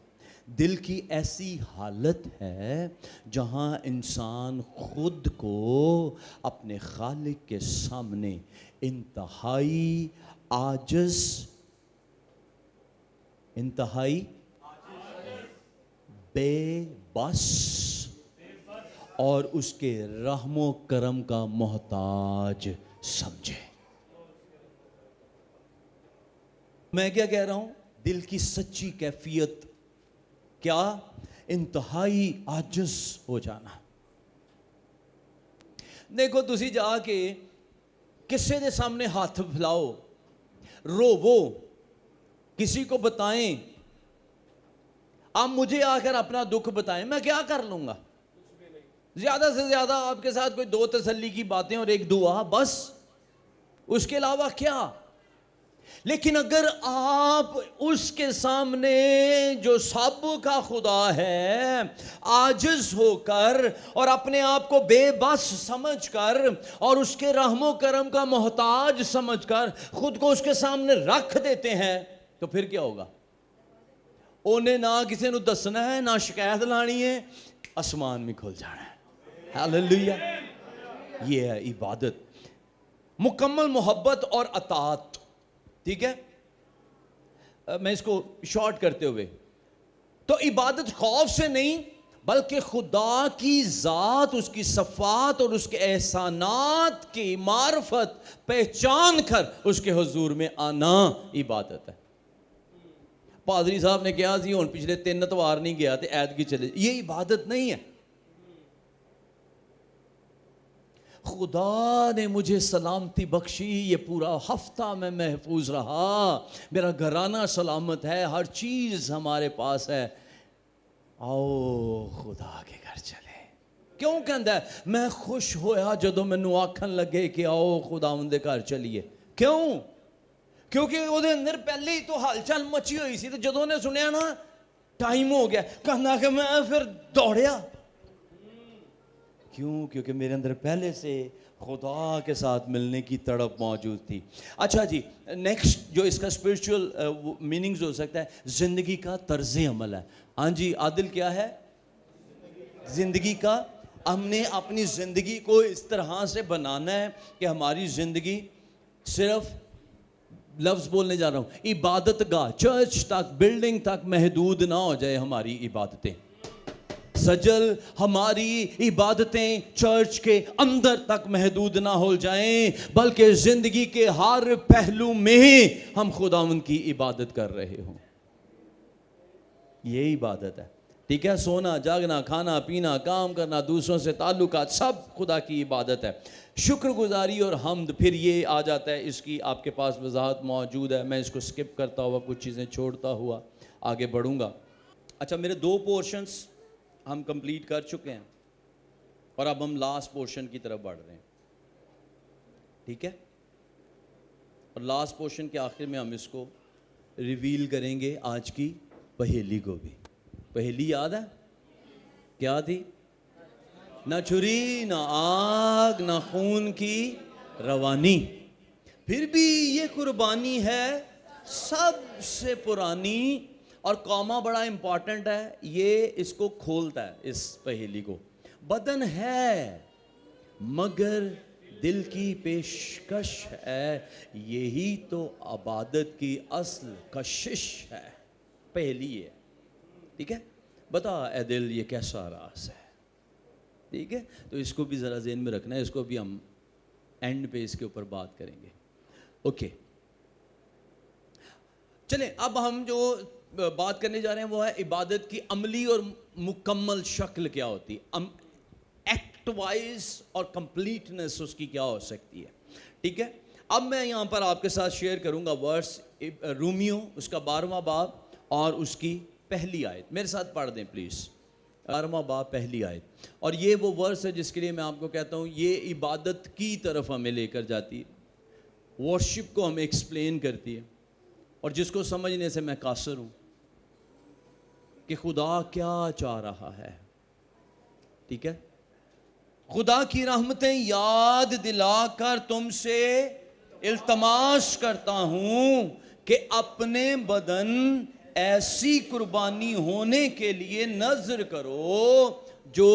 دل کی ایسی حالت ہے جہاں انسان خود کو اپنے خالق کے سامنے انتہائی عاجز، انتہائی بے بس اور اس کے رحم و کرم کا محتاج سمجھے. میں کیا کہہ رہا ہوں؟ دل کی سچی کیفیت کیا؟ انتہائی عاجز ہو جانا. دیکھو تسی جا کے کسے دے سامنے ہاتھ پھیلاؤ، روو، کسی کو بتائیں، آپ مجھے آ کر اپنا دکھ بتائیں، میں کیا کر لوں گا؟ زیادہ سے زیادہ آپ کے ساتھ کوئی دو تسلی کی باتیں اور ایک دعا، بس. اس کے علاوہ کیا؟ لیکن اگر آپ اس کے سامنے جو سب کا خدا ہے عاجز ہو کر اور اپنے آپ کو بے بس سمجھ کر اور اس کے رحم و کرم کا محتاج سمجھ کر خود کو اس کے سامنے رکھ دیتے ہیں تو پھر کیا ہوگا؟ انہیں نہ کسی نے دسنا ہے، نہ شکایت لانی ہے، آسمان میں کھل جانا ہے. ہاللیلویا. یہ ہے عبادت، مکمل محبت اور اطاعت. ٹھیک ہے، میں اس کو شارٹ کرتے ہوئے، تو عبادت خوف سے نہیں بلکہ خدا کی ذات، اس کی صفات اور اس کے احسانات کی معرفت پہچان کر اس کے حضور میں آنا عبادت ہے. پادری صاحب نے کہا جی ہن پچھلے 3 اتوار نہیں گیا تے عید کی چلے، یہ عبادت نہیں ہے. خدا نے مجھے سلامتی بخشی، یہ پورا ہفتہ میں محفوظ رہا، میرا گھرانہ سلامت ہے، ہر چیز ہمارے پاس ہے، آؤ خدا کے گھر چلے. کیوں کہندا ہے میں خوش ہویا جدوں مینوں آکھن لگے کہ آؤ خداوند دے گھر چلیے. کیوں؟ کیونکہ وہ اندر پہلے ہی تو ہل چل مچی ہوئی سی، تو جدوں نے سنیا نا ٹائم ہو گیا، کہنا کہ میں پھر دوڑیا. کیوں؟ کیونکہ میرے اندر پہلے سے خدا کے ساتھ ملنے کی تڑپ موجود تھی. اچھا جی، نیکسٹ جو اس کا اسپرچول میننگز ہو سکتا ہے، زندگی کا طرز عمل ہے. ہاں جی عادل، کیا ہے؟ زندگی کا، ہم نے اپنی زندگی کو اس طرح سے بنانا ہے کہ ہماری زندگی صرف، لفظ بولنے جا رہا ہوں، عبادت گاہ، چرچ تک، بلڈنگ تک محدود نہ ہو جائے ہماری عبادتیں. سجل ہماری عبادتیں چرچ کے اندر تک محدود نہ ہو جائیں، بلکہ زندگی کے ہر پہلو میں ہم خداوند کی عبادت کر رہے ہوں. یہ عبادت ہے. ٹھیک ہے، سونا جاگنا، کھانا پینا، کام کرنا، دوسروں سے تعلقات، سب خدا کی عبادت ہے. شکر گزاری اور حمد، پھر یہ آ جاتا ہے، اس کی آپ کے پاس وضاحت موجود ہے، میں اس کو سکپ کرتا ہوا کچھ چیزیں چھوڑتا ہوا آگے بڑھوں گا. اچھا، میرے 2 پورشنز ہم کمپلیٹ کر چکے ہیں اور اب ہم لاسٹ پورشن کی طرف بڑھ رہے ہیں. ٹھیک ہے، اور لاسٹ پورشن کے آخر میں ہم اس کو ریویل کریں گے، آج کی پہیلی کو بھی. پہیلی یاد ہے کیا تھی؟ نہ چھری نہ آگ نہ خون کی روانی، پھر بھی یہ قربانی ہے سب سے پرانی. اور قوما بڑا امپورٹنٹ ہے، یہ اس کو کھولتا ہے اس پہیلی کو. بدن ہے مگر دل کی پیشکش ہے، یہی تو عبادت کی اصل کشش ہے. پہلی ہے. ٹھیک ہے، بتا اے دل یہ کیسا راز ہے. ٹھیک ہے، تو اس کو بھی ذرا ذہن میں رکھنا ہے، اس کو بھی ہم اینڈ پہ اس کے اوپر بات کریں گے. اوکے، چلیں اب ہم جو بات کرنے جا رہے ہیں وہ ہے عبادت کی عملی اور مکمل شکل کیا ہوتی ہے، ایکٹ وائز اور کمپلیٹنس اس کی کیا ہو سکتی ہے. ٹھیک ہے، اب میں یہاں پر آپ کے ساتھ شیئر کروں گا ورس رومیو اس کا 12واں باب اور اس کی پہلی آیت. میرے ساتھ پڑھ دیں پلیز، 12واں باب پہلی آیت. اور یہ وہ ورس ہے جس کے لیے میں آپ کو کہتا ہوں یہ عبادت کی طرف ہمیں لے کر جاتی ہے، ورشپ کو ہمیں ایکسپلین کرتی ہے، اور جس کو سمجھنے سے میں قاصر ہوں کہ خدا کیا چاہ رہا ہے. ٹھیک ہے، خدا کی رحمتیں یاد دلا کر تم سے التماس کرتا ہوں کہ اپنے بدن ایسی قربانی ہونے کے لیے نذر کرو جو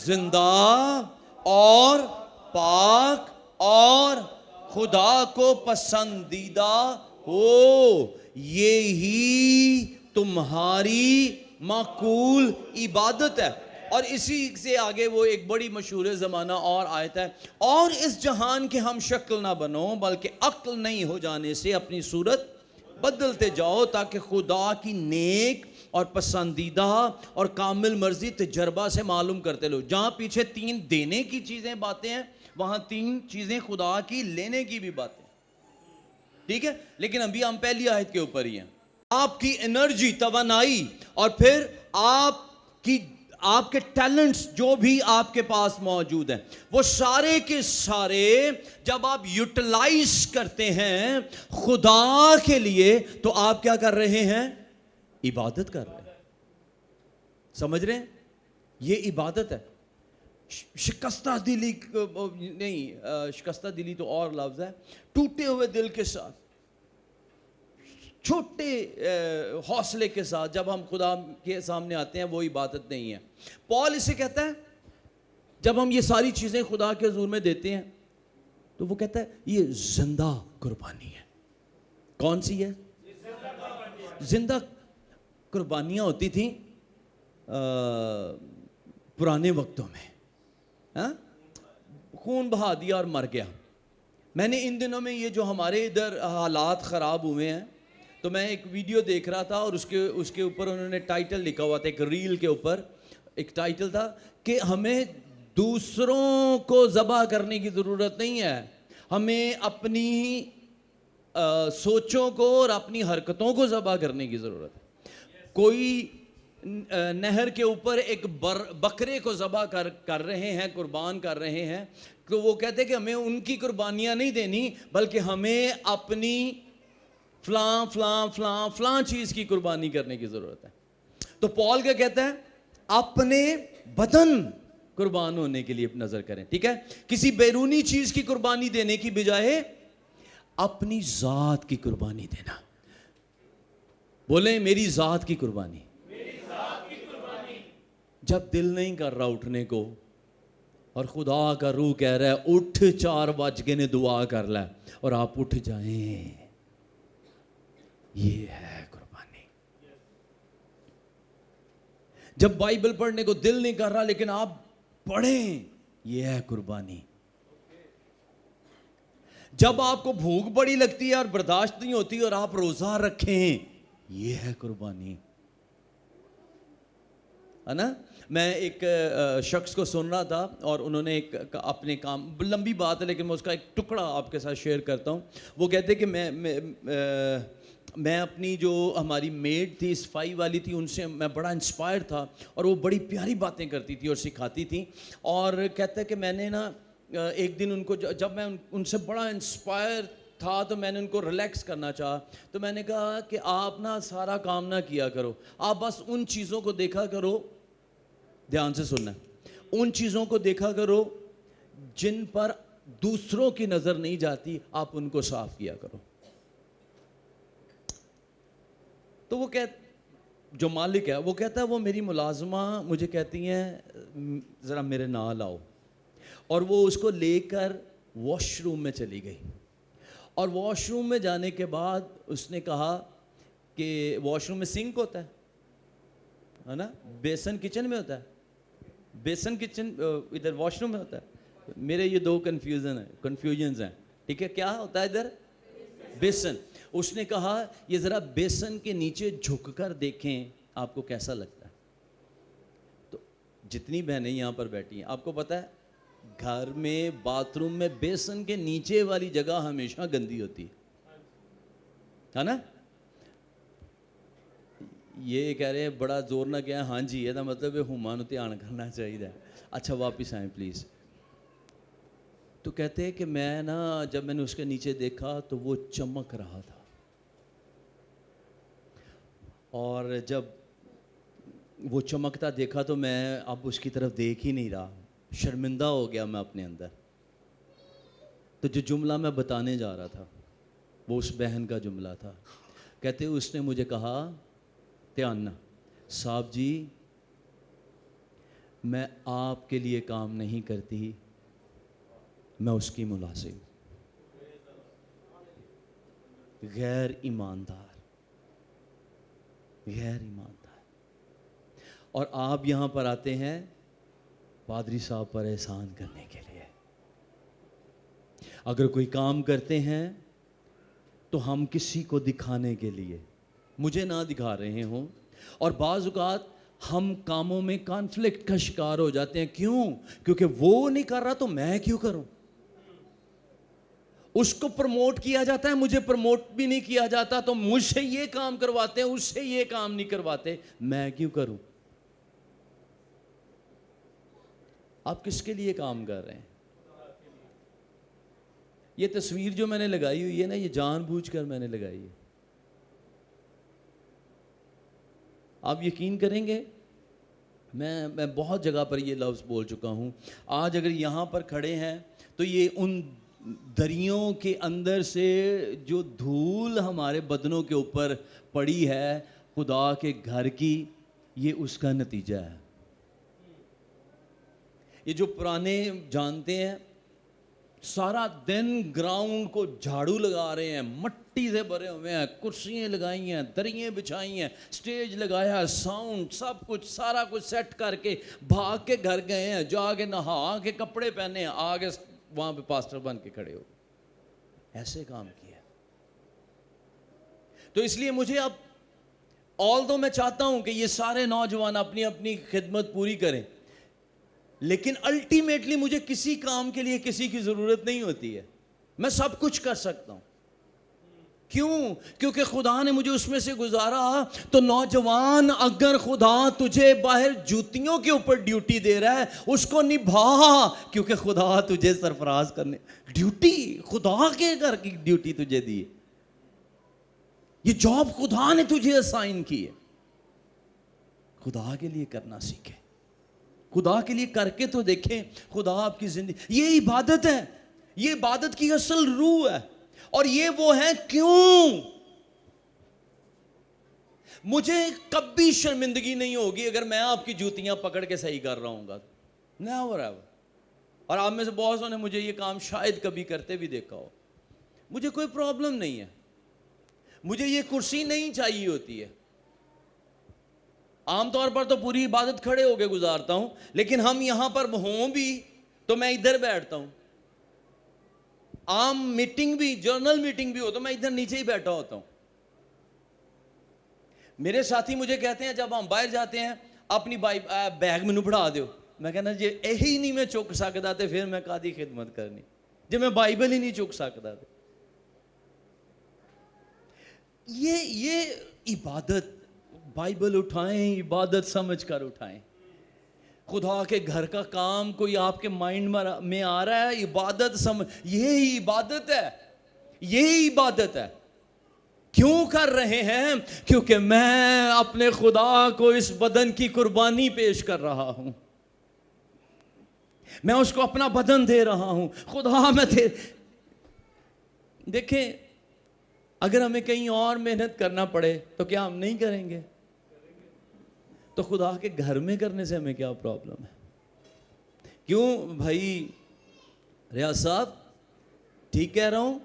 زندہ اور پاک اور خدا کو پسندیدہ ہو، یہی تمہاری معقول عبادت ہے. اور اسی سے آگے وہ ایک بڑی مشہور زمانہ اور آیت ہے، اور اس جہان کے ہم شکل نہ بنو بلکہ عقل نہیں ہو جانے سے اپنی صورت بدلتے جاؤ تاکہ خدا کی نیک اور پسندیدہ اور کامل مرضی تجربہ سے معلوم کرتے لو. جہاں پیچھے 3 دینے کی چیزیں باتیں ہیں، وہاں 3 چیزیں خدا کی لینے کی بھی باتیں. ٹھیک ہے، لیکن ابھی ہم پہلی آیت کے اوپر ہی ہیں. آپ کی انرجی، توانائی، اور پھر آپ کے ٹیلنٹس جو بھی آپ کے پاس موجود ہیں، وہ سارے کے سارے جب آپ یوٹیلائز کرتے ہیں خدا کے لیے تو آپ کیا کر رہے ہیں؟ عبادت کر رہے ہیں. سمجھ رہے ہیں؟ یہ عبادت ہے. شکستہ دلی نہیں، شکستہ دلی تو اور لفظ ہے، ٹوٹے ہوئے دل کے ساتھ، چھوٹے حوصلے کے ساتھ جب ہم خدا کے سامنے آتے ہیں، وہ عبادت نہیں ہے. پال اسے کہتا ہے جب ہم یہ ساری چیزیں خدا کے حضور میں دیتے ہیں تو وہ کہتا ہے یہ زندہ قربانی ہے. کون سی ہے؟ زندہ قربانیاں ہوتی تھیں پرانے وقتوں میں، خون بہا دیا اور مر گیا. میں نے ان دنوں میں یہ جو ہمارے ادھر حالات خراب ہوئے ہیں، تو میں ایک ویڈیو دیکھ رہا تھا اور اس کے اوپر انہوں نے ٹائٹل لکھا ہوا تھا، ایک ریل کے اوپر ایک ٹائٹل تھا کہ ہمیں دوسروں کو ذبح کرنے کی ضرورت نہیں ہے، ہمیں اپنی سوچوں کو اور اپنی حرکتوں کو ذبح کرنے کی ضرورت ہے. کوئی نہر کے اوپر ایک بکرے کو ذبح کر رہے ہیں، قربان کر رہے ہیں، تو وہ کہتے ہیں کہ ہمیں ان کی قربانیاں نہیں دینی، بلکہ ہمیں اپنی فلاں فلاں فلاں فلاں چیز کی قربانی کرنے کی ضرورت ہے. تو پال کیا کہتا ہے؟ اپنے بدن قربان ہونے کے لیے نظر کریں. ٹھیک ہے، کسی بیرونی چیز کی قربانی دینے کی بجائے اپنی ذات کی قربانی دینا. بولیں میری ذات کی قربانی. جب دل نہیں کر رہا اٹھنے کو اور خدا کا روح کہہ رہا ہے اٹھ 4 بج گئے نے دعا کر لے، اور آپ اٹھ جائیں، یہ ہے قربانی. جب بائبل پڑھنے کو دل نہیں کر رہا لیکن آپ پڑھیں، یہ ہے قربانی. جب آپ کو بھوک بڑی لگتی ہے اور برداشت نہیں ہوتی اور آپ روزہ رکھیں، یہ ہے قربانی، ہے نا. میں ایک شخص کو سن رہا تھا اور انہوں نے ایک اپنے کام، لمبی بات ہے لیکن میں اس کا ایک ٹکڑا آپ کے ساتھ شیئر کرتا ہوں. وہ کہتے کہ میں اپنی جو ہماری میڈ تھی، صفائی والی تھی، ان سے میں بڑا انسپائر تھا اور وہ بڑی پیاری باتیں کرتی تھی اور سکھاتی تھیں. اور کہتا ہے کہ میں نے نا ایک دن ان کو، جب میں ان سے بڑا انسپائر تھا تو میں نے ان کو ریلیکس کرنا چاہا، تو میں نے کہا کہ آپ نا سارا کام نہ کیا کرو، آپ بس ان چیزوں کو دیکھا کرو، دھیان سے سننا، ان چیزوں کو دیکھا کرو جن پر دوسروں کی نظر نہیں جاتی، آپ ان کو صاف کیا کرو. تو وہ جو مالک ہے وہ کہتا ہے، وہ میری ملازمہ مجھے کہتی ہیں ذرا میرے نال آؤ، اور وہ اس کو لے کر واش روم میں چلی گئی. اور واش روم میں جانے کے بعد اس نے کہا کہ واش روم میں سنک ہوتا ہے نا، بیسن کچن میں ہوتا ہے، بیسن کچن ادھر واش روم میں ہوتا ہے. میرے یہ 2 کنفیوژنز ہیں. ٹھیک ہے، کیا ہوتا ہے ادھر؟ بیسن. اس نے کہا یہ ذرا بیسن کے نیچے جھک کر دیکھیں آپ کو کیسا لگتا ہے. تو جتنی بہنیں یہاں پر بیٹھی ہیں، آپ کو پتہ ہے گھر میں باتھ روم میں بیسن کے نیچے والی جگہ ہمیشہ گندی ہوتی ہے نا. یہ کہہ رہے ہیں بڑا زور نہ کیا، ہاں جی، یہ مطلب ہمان دھیان کرنا چاہیے. اچھا واپس آئیں پلیز. تو کہتے ہیں کہ میں نا جب میں نے اس کے نیچے دیکھا تو وہ چمک رہا تھا، اور جب وہ چمکتا دیکھا تو میں اب اس کی طرف دیکھ ہی نہیں رہا، شرمندہ ہو گیا میں اپنے اندر. تو جو جملہ میں بتانے جا رہا تھا وہ اس بہن کا جملہ تھا. کہتے اس نے مجھے کہا، دھیان نہ، صاحب جی میں آپ کے لیے کام نہیں کرتی، میں اس کی ملازم. غیر ایماندار، غیر ایماندار. اور آپ یہاں پر آتے ہیں پادری صاحب پر احسان کرنے کے لیے. اگر کوئی کام کرتے ہیں تو ہم کسی کو دکھانے کے لیے، مجھے نہ دکھا رہے ہوں. اور بعض اوقات ہم کاموں میں کانفلکٹ کا شکار ہو جاتے ہیں. کیوں؟ کیونکہ وہ نہیں کر رہا تو میں کیوں کروں. اس کو پروموٹ کیا جاتا ہے، مجھے پروموٹ بھی نہیں کیا جاتا، تو مجھ سے یہ کام کرواتے ہیں، اس سے یہ کام نہیں کرواتے، میں کیوں کروں. آپ کس کے لیے کام کر رہے ہیں؟ یہ تصویر جو میں نے لگائی ہوئی ہے نا، یہ جان بوجھ کر میں نے لگائی ہے. آپ یقین کریں گے میں بہت جگہ پر یہ لفظ بول چکا ہوں. آج اگر یہاں پر کھڑے ہیں تو یہ ان دریوں کے اندر سے جو دھول ہمارے بدنوں کے اوپر پڑی ہے خدا کے گھر کی، یہ اس کا نتیجہ ہے. یہ جو پرانے جانتے ہیں سارا دن گراؤنڈ کو جھاڑو لگا رہے ہیں, مٹی سے بھرے ہوئے ہیں, کرسیاں لگائی ہیں, دریاں بچھائی ہیں, سٹیج لگایا, ساؤنڈ سب کچھ سارا کچھ سیٹ کر کے بھاگ کے گھر گئے ہیں, جا کے نہا کے کپڑے پہنے ہیں, آگے وہاں پہ پاسٹر بن کے کھڑے ہو. ایسے کام کیا. تو اس لیے مجھے اب although میں چاہتا ہوں کہ یہ سارے نوجوان اپنی اپنی خدمت پوری کریں, لیکن الٹیمیٹلی مجھے کسی کام کے لیے کسی کی ضرورت نہیں ہوتی ہے. میں سب کچھ کر سکتا ہوں. کیوں؟ کیونکہ خدا نے مجھے اس میں سے گزارا. تو نوجوان, اگر خدا تجھے باہر جوتیوں کے اوپر ڈیوٹی دے رہا ہے, اس کو نبھا, کیونکہ خدا تجھے سرفراز کرنے ڈیوٹی, خدا کے گھر کی ڈیوٹی تجھے دی. یہ جاب خدا نے تجھے اسائن کی ہے. خدا کے لیے کرنا سیکھیں, خدا کے لیے کر کے تو دیکھیں. خدا آپ کی زندگی, یہ عبادت ہے, یہ عبادت کی اصل روح ہے. اور یہ وہ ہے کیوں. مجھے کبھی شرمندگی نہیں ہوگی اگر میں آپ کی جوتیاں پکڑ کے صحیح کر رہا ہوں گا. Never ever. اور آپ میں سے بہت سو نے مجھے یہ کام شاید کبھی کرتے بھی دیکھا ہو. مجھے کوئی پرابلم نہیں ہے. مجھے یہ کرسی نہیں چاہیے ہوتی ہے. عام طور پر تو پوری عبادت کھڑے ہو کے گزارتا ہوں, لیکن ہم یہاں پر ہوں بھی تو میں ادھر بیٹھتا ہوں. عام میٹنگ بھی, جرنل میٹنگ بھی ہو تو میں ادھر نیچے ہی بیٹھا ہوتا ہوں. میرے ساتھی مجھے کہتے ہیں جب ہم باہر جاتے ہیں اپنی بیگ مینوں پڑھا دیو. میں کہنا جی یہی نہیں میں چک سکتا تے پھر میں کادی خدمت کرنی, جب میں بائبل ہی نہیں چک سکتا. یہ عبادت, بائبل اٹھائیں, عبادت سمجھ کر اٹھائیں. خدا کے گھر کا کام کوئی آپ کے مائنڈ میں آ رہا ہے, عبادت سمجھ, یہی عبادت ہے, یہی عبادت ہے. کیوں کر رہے ہیں؟ کیونکہ میں اپنے خدا کو اس بدن کی قربانی پیش کر رہا ہوں. میں اس کو اپنا بدن دے رہا ہوں. خدا میں دیکھیں, اگر ہمیں کہیں اور محنت کرنا پڑے تو کیا ہم نہیں کریں گے؟ تو خدا کے گھر میں کرنے سے ہمیں کیا پرابلم ہے؟ کیوں بھائی ریاض صاحب ٹھیک کہہ رہا ہوں؟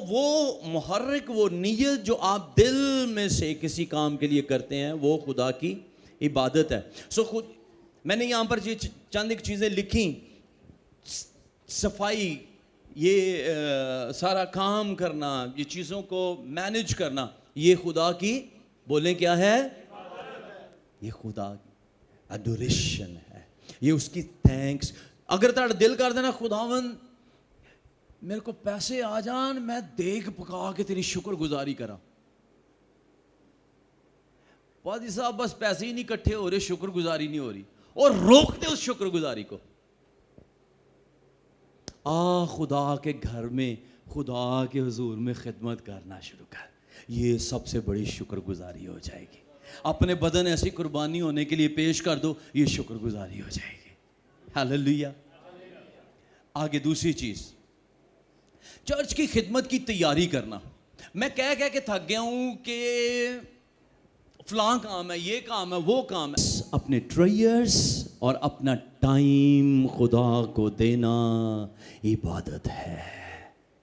وہ محرک, وہ نیت جو آپ دل میں سے کسی کام کے لیے کرتے ہیں وہ خدا کی عبادت ہے. خود میں نے یہاں پر چند ایک چیزیں لکھی. صفائی, یہ سارا کام کرنا, یہ چیزوں کو مینج کرنا, یہ خدا کی, بولیں کیا ہے؟ یہ خدا کی اڈوریشن ہے, یہ اس کی تھینکس. اگر تھوڑا دل کر دینا خداوند میرے کو پیسے آ جان, میں دیگ پکا کے تیری شکر گزاری کرا. پادری صاحب بس پیسے ہی نہیں اکٹھے ہو رہے, شکر گزاری نہیں ہو رہی, اور روک دے اس شکر گزاری کو. خدا کے گھر میں, خدا کے حضور میں خدمت کرنا شروع کر, یہ سب سے بڑی شکر گزاری ہو جائے گی. اپنے بدن ایسی قربانی ہونے کے لیے پیش کر دو, یہ شکر گزاری ہو جائے گی. ہاللیلویا. آگے دوسری چیز, چرچ کی خدمت کی تیاری کرنا. میں کہہ کے تھک گیا ہوں کہ فلاں کام ہے, یہ کام ہے, وہ کام ہے. اپنے ٹریئرز اور اپنا ٹائم خدا کو دینا عبادت ہے.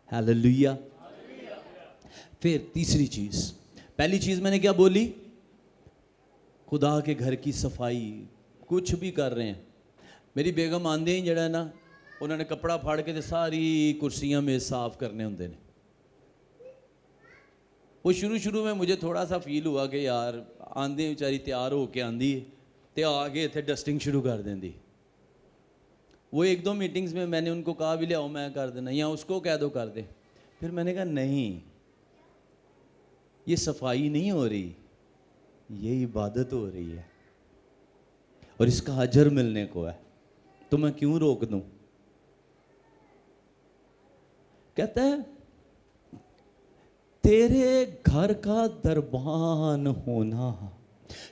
ہاللیلویا. پھر تیسری چیز, پہلی چیز میں نے کیا بولی؟ خدا کے گھر کی صفائی. کچھ بھی کر رہے ہیں, میری بیگم آندے ہی جڑا ہے نا, انہوں نے کپڑا پھاڑ کے ساری کرسیاں میں صاف کرنے ہوندے نے. وہ شروع میں مجھے تھوڑا سا فیل ہوا کہ یار آندے بیچاری تیار ہو کے آندی تے آگے اتنے ڈسٹنگ شروع کر دیندی. وہ ایک دو میٹنگز میں نے ان کو کہا بھی لیاؤ میں کر دینا, یا اس کو کہہ دو کر دے. پھر میں نے کہا نہیں, یہ صفائی نہیں ہو رہی, یہ عبادت ہو رہی ہے, اور اس کا اجر ملنے کو ہے, تو میں کیوں روک دوں؟ کہتا ہے تیرے گھر کا دربان ہونا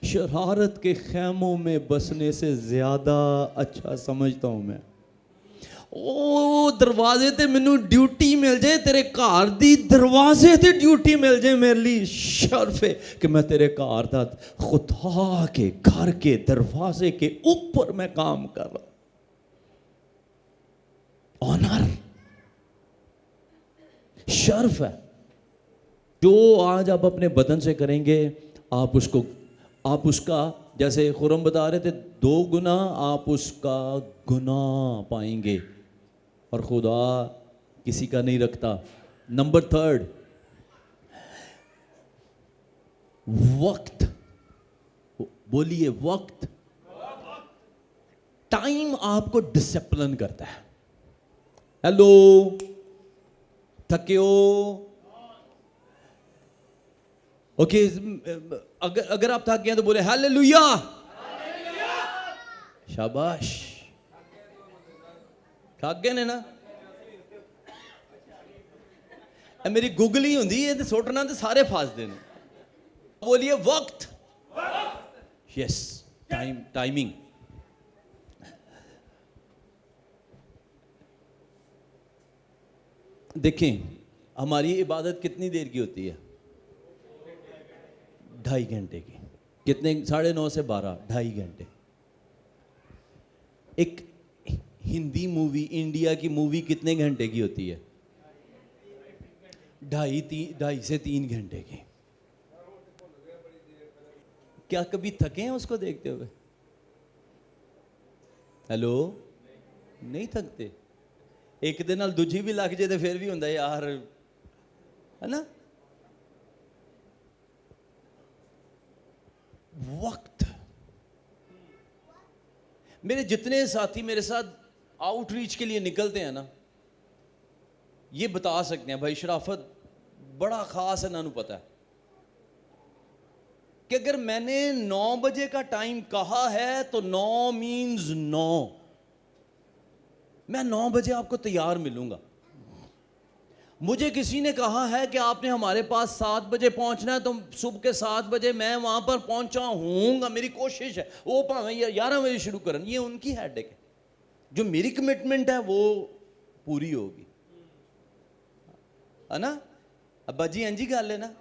شرارت کے خیموں میں بسنے سے زیادہ اچھا سمجھتا ہوں میں. ਉਹ ਦਰਵਾਜ਼ੇ ਤੇ ਮੈਨੂੰ ਡਿਊਟੀ ਮਿਲ ਜਾਏ, ਤੇਰੇ ਘਰ ਦੀ ਦਰਵਾਜ਼ੇ ਤੇ ਡਿਊਟੀ ਮਿਲ ਜਾਏ, ਮੇਰੇ ਲਈ ਸ਼ਰਫ ਹੈ کہ میں تیرے ਘਰ ਦਾ خدا کے گھر کے دروازے کے اوپر میں کام کر رہا ہوں. آنر، شرف ہے. جو آج آپ اپنے بدن سے کریں گے، آپ اس کا جیسے خرم بتا رہے تھے 2 گنا آپ اس کا گناہ پائیں گے، اور خدا کسی کا نہیں رکھتا. نمبر 3، وقت. بولیے وقت. ٹائم آپ کو ڈسپلن کرتا ہے. ہیلو، تھکے ہو؟ اوکے، اگر آپ تھک گئے تو بولے ہاللیلویا. شاباش. تھک گئے نے نا؟ میری گوگل ہی ہوندی ہے تے سوٹنا تے سارے فاسدے نے. بولیے وقت. یس، ٹائمنگ. دیکھیں ہماری عبادت کتنی دیر کی ہوتی ہے؟ 2.5 گھنٹے کی. کتنے؟ 9:30 سے 12، 2.5 گھنٹے. ایک ہندی مووی، انڈیا کی مووی کتنے گھنٹے کی ہوتی ہے؟ 2.5 سے 3 گھنٹے کی. کیا کبھی تھکے ہیں اس کو دیکھتے ہوئے؟ ہیلو، نہیں تھکتے. ایک دن نال دوجی بھی لگ جائے تو پھر بھی ہوندا یار، ہے نا. وقت. میرے جتنے ساتھی میرے ساتھ آؤٹ ریچ کے لیے نکلتے ہیں نا، یہ بتا سکتے ہیں بھائی شرافت بڑا خاص ہے، انہوں پتہ ہے کہ اگر میں نے 9 بجے کا ٹائم کہا ہے تو 9 مینز 9. میں 9 بجے آپ کو تیار ملوں گا. مجھے کسی نے کہا ہے کہ آپ نے ہمارے پاس 7 بجے پہنچنا ہے، تو صبح کے 7 بجے میں وہاں پر پہنچا ہوں گا. میری کوشش ہے. وہ 11 بجے شروع کریں، یہ ان کی ہیڈ ایک ہے. جو میری کمٹمنٹ ہے وہ پوری ہوگی، ہے نا. ابا جی ہاں جی گل ہے نا،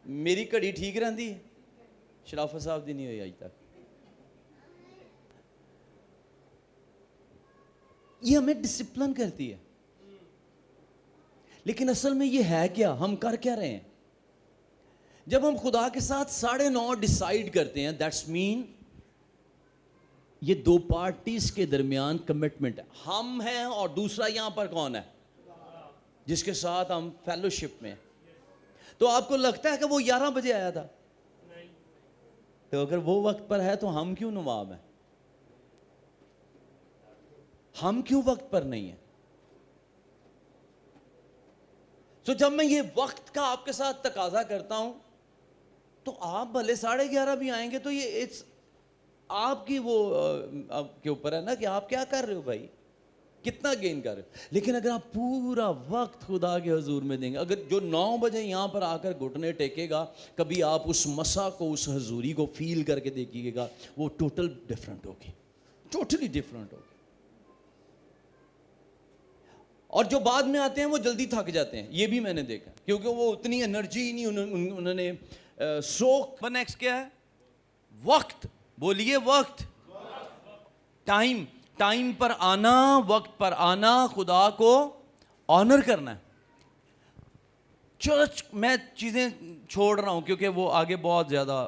میری گھڑی ٹھیک رہندی ہے، شرافت صاحب دی نہیں ہوئی اج تک. یہ ہمیں ڈسپلن کرتی ہے. لیکن اصل میں یہ ہے کیا؟ ہم کر کیا رہے ہیں؟ جب ہم خدا کے ساتھ 9:30 ڈیسائیڈ کرتے ہیں، دیٹس مین یہ 2 پارٹیز کے درمیان کمٹمنٹ ہے. ہم ہیں اور دوسرا یہاں پر کون ہے جس کے ساتھ ہم فیلوشپ میں ہیں. تو آپ کو لگتا ہے کہ وہ 11 بجے آیا تھا؟ تو اگر وہ وقت پر ہے تو ہم کیوں نواب ہیں؟ ہم کیوں وقت پر نہیں ہیں؟ تو جب میں یہ وقت کا آپ کے ساتھ تقاضا کرتا ہوں تو آپ بھلے 11:30 بھی آئیں گے تو یہ آپ کی وہ آپ کے اوپر ہے نا کہ آپ کیا کر رہے ہو بھائی، کتنا گین کر رہے ہو. لیکن اگر آپ پورا وقت خدا کے حضور میں دیں گے، اگر جو 9 بجے یہاں پر آ کر گھٹنے ٹیکے گا، کبھی آپ اس مسا کو، اس حضوری کو فیل کر کے دیکھیے گا، وہ ٹوٹل ڈیفرنٹ ہوگی، ٹوٹلی ڈیفرنٹ ہوگی. اور جو بعد میں آتے ہیں وہ جلدی تھک جاتے ہیں، یہ بھی میں نے دیکھا، کیونکہ وہ اتنی انرجی نہیں انہوں نے سوک. نیکسٹ کیا ہے؟ وقت. بولیے وقت. ٹائم. ٹائم پر آنا، وقت پر آنا، خدا کو آنر کرنا ہے. چرچ میں چیزیں چھوڑ رہا ہوں کیونکہ وہ آگے بہت زیادہ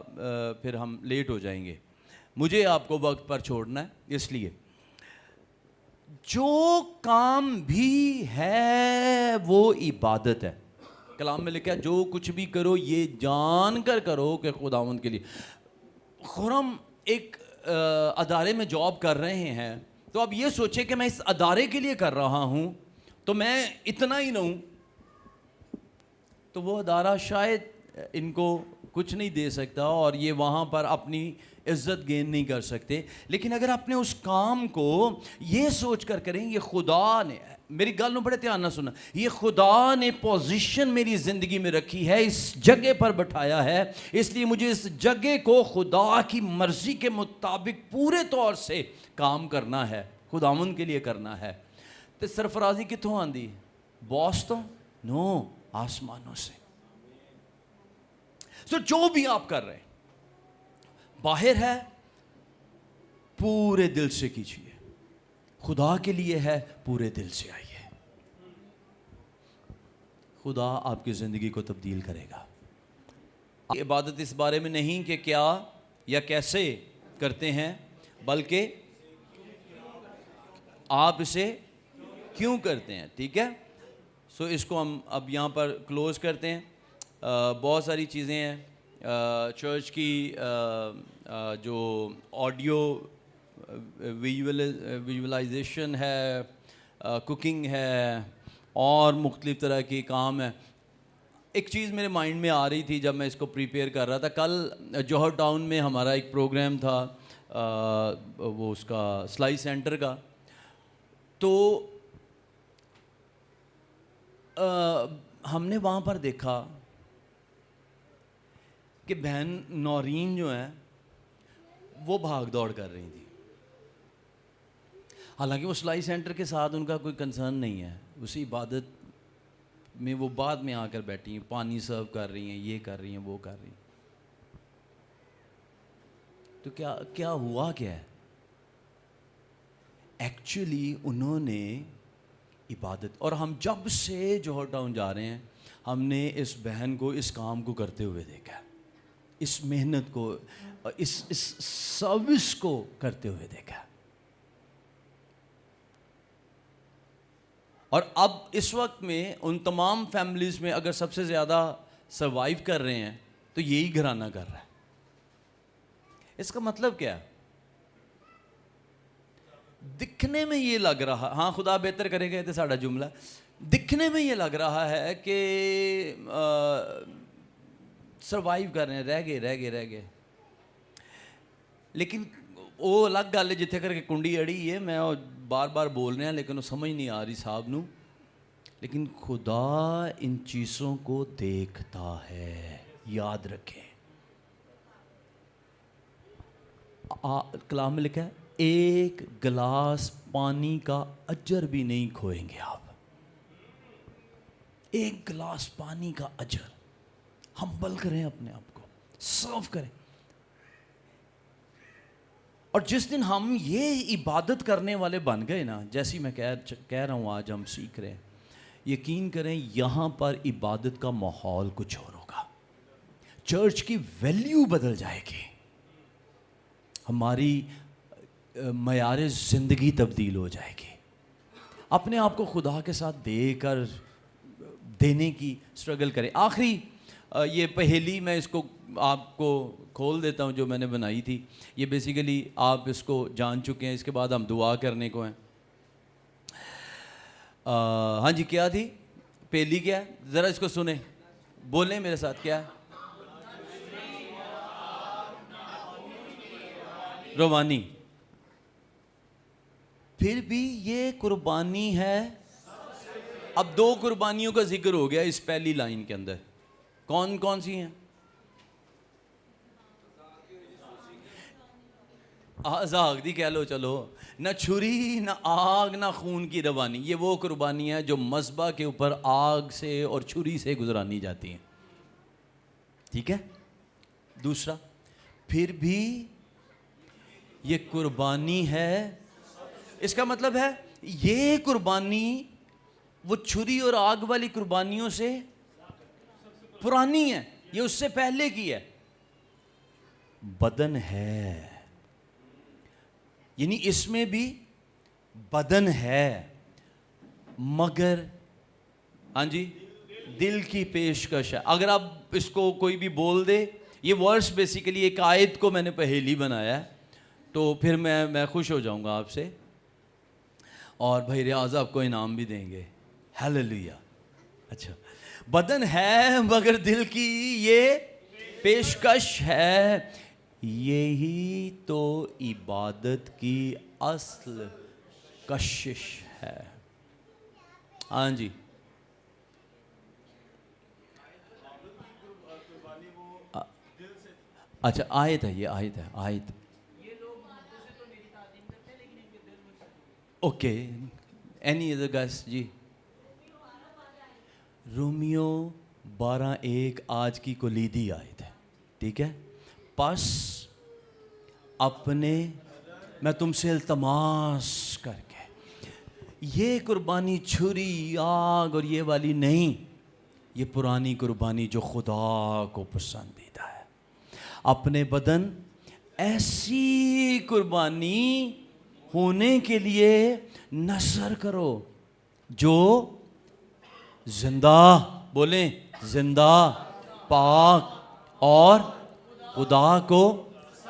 پھر ہم لیٹ ہو جائیں گے. مجھے آپ کو وقت پر چھوڑنا ہے، اس لیے جو کام بھی ہے وہ عبادت ہے. کلام میں لکھا ہے جو کچھ بھی کرو یہ جان کر کرو کہ خداوند کے لیے. خرم ایک ادارے میں جاب کر رہے ہیں، تو اب یہ سوچے کہ میں اس ادارے کے لیے کر رہا ہوں تو میں اتنا ہی نہ ہوں، تو وہ ادارہ شاید ان کو کچھ نہیں دے سکتا اور یہ وہاں پر اپنی عزت گین نہیں کر سکتے. لیکن اگر اپنے اس کام کو یہ سوچ کر کریں یہ خدا نے، میری گل نو بڑے دھیان نہ سننا، یہ خدا نے پوزیشن میری زندگی میں رکھی ہے، اس جگہ پر بٹھایا ہے، اس لیے مجھے اس جگہ کو خدا کی مرضی کے مطابق پورے طور سے کام کرنا ہے، خداوند کے لیے کرنا ہے. تو سرفرازی کتوں آندی؟ باس تو نو، آسمانوں سے. سو جو بھی آپ کر رہے ہیں باہر ہے پورے دل سے کیجیے، خدا کے لیے ہے پورے دل سے آئیے، خدا آپ کی زندگی کو تبدیل کرے گا. عبادت اس بارے میں نہیں کہ کیا یا کیسے کرتے ہیں، بلکہ آپ اسے کیوں کرتے ہیں. ٹھیک ہے، سو اس کو ہم اب یہاں پر کلوز کرتے ہیں. بہت ساری چیزیں ہیں چرچ کی، جو آڈیو ویژولائزیشن ہے، کوکنگ ہے، اور مختلف طرح کے کام ہیں. ایک چیز میرے مائنڈ میں آ رہی تھی جب میں اس کو پریپیئر کر رہا تھا. کل جوہر ٹاؤن میں ہمارا ایک پروگرام تھا، وہ اس کا سلائی سینٹر کا. تو ہم نے وہاں پر دیکھا کہ بہن نورین جو ہیں وہ بھاگ دوڑ کر رہی تھی. حالانکہ وہ سلائی سینٹر کے ساتھ ان کا کوئی کنسرن نہیں ہے، اسی عبادت میں وہ بعد میں آ کر بیٹھی ہیں، پانی سرو کر رہی ہیں، یہ کر رہی ہیں، وہ کر رہی ہیں. تو کیا ہوا کیا ہے؟ ایکچولی انہوں نے عبادت، اور ہم جب سے جوہر ٹاؤن جا رہے ہیں ہم نے اس بہن کو اس کام کو کرتے ہوئے دیکھا، اس محنت کو، اس سروس کو کرتے ہوئے دیکھا. اور اب اس وقت میں ان تمام فیملیز میں اگر سب سے زیادہ سروائیو کر رہے ہیں تو یہی گھرانہ کر رہا ہے. اس کا مطلب کیا ہے؟ دکھنے میں یہ لگ رہا، ہاں خدا بہتر کرے گا تو ساڑھا جملہ، دکھنے میں یہ لگ رہا ہے کہ سروائیو کر رہے ہیں، رہ گئے. لیکن وہ الگ گل ہے جتھے کر کے کنڈی اڑی ہے، میں بار بار بول رہے ہیں لیکن وہ سمجھ نہیں آ رہی صاحب نو. لیکن خدا ان چیزوں کو دیکھتا ہے، یاد رکھیں. کلام میں لکھا ہے ایک گلاس پانی کا اجر بھی نہیں کھوئیں گے آپ. ایک گلاس پانی کا اجر. ہمبل کریں اپنے آپ کو، سرو کریں. اور جس دن ہم یہ عبادت کرنے والے بن گئے نا، جیسی میں کہہ رہا ہوں آج ہم سیکھ رہے ہیں، یقین کریں یہاں پر عبادت کا ماحول کچھ اور ہوگا. چرچ کی ویلیو بدل جائے گی، ہماری معیار زندگی تبدیل ہو جائے گی. اپنے آپ کو خدا کے ساتھ دے کر دینے کی سٹرگل کریں. آخری یہ پہیلی میں اس کو آپ کو کھول دیتا ہوں جو میں نے بنائی تھی. یہ بیسیکلی آپ اس کو جان چکے ہیں، اس کے بعد ہم دعا کرنے کو ہیں. ہاں جی، کیا تھی پہلی؟ کیا ہے ذرا اس کو سنیں، بولیں میرے ساتھ، کیا ہے؟ روانی. پھر بھی یہ قربانی ہے. اب دو قربانیوں کا ذکر ہو گیا اس پہلی لائن کے اندر. کون کون سی ہیں؟ آزاگ دی کہہ لو، چلو. نہ چھری، نہ آگ، نہ خون کی روانی. یہ وہ قربانی ہے جو مذبح کے اوپر آگ سے اور چھری سے گزرانی جاتی ہیں. ٹھیک ہے. دوسرا، پھر بھی یہ قربانی ہے. اس کا مطلب ہے یہ قربانی وہ چھری اور آگ والی قربانیوں سے پرانی ہے، یہ اس سے پہلے کی ہے. بدن ہے، یعنی اس میں بھی بدن ہے، مگر ہاں جی دل کی پیشکش ہے. اگر آپ اس کو کوئی بھی بول دے، یہ ورس بیسیکلی ایک آیت کو میں نے پہیلی بنایا ہے، تو پھر میں خوش ہو جاؤں گا آپ سے، اور بھائی ریاض آپ کو انعام بھی دیں گے. ہیلیلویا. اچھا، بدن ہے مگر دل کی یہ پیشکش ہے، یہی تو عبادت کی اصل کشش ہے. ہاں جی. اچھا آیت ہے، یہ آیت ہے، آیت. اوکے، اینی ادر گیس جی؟ رومیو 12:1 آج کی کلیدی آیت ہے، ٹھیک ہے؟ پس اپنے، میں تم سے التماس کر کے، یہ قربانی چھری آگ اور یہ والی نہیں، یہ پرانی قربانی جو خدا کو پسندیدہ ہے، اپنے بدن ایسی قربانی ہونے کے لیے نذر کرو جو زندہ، بولیں زندہ، پاک اور خدا کو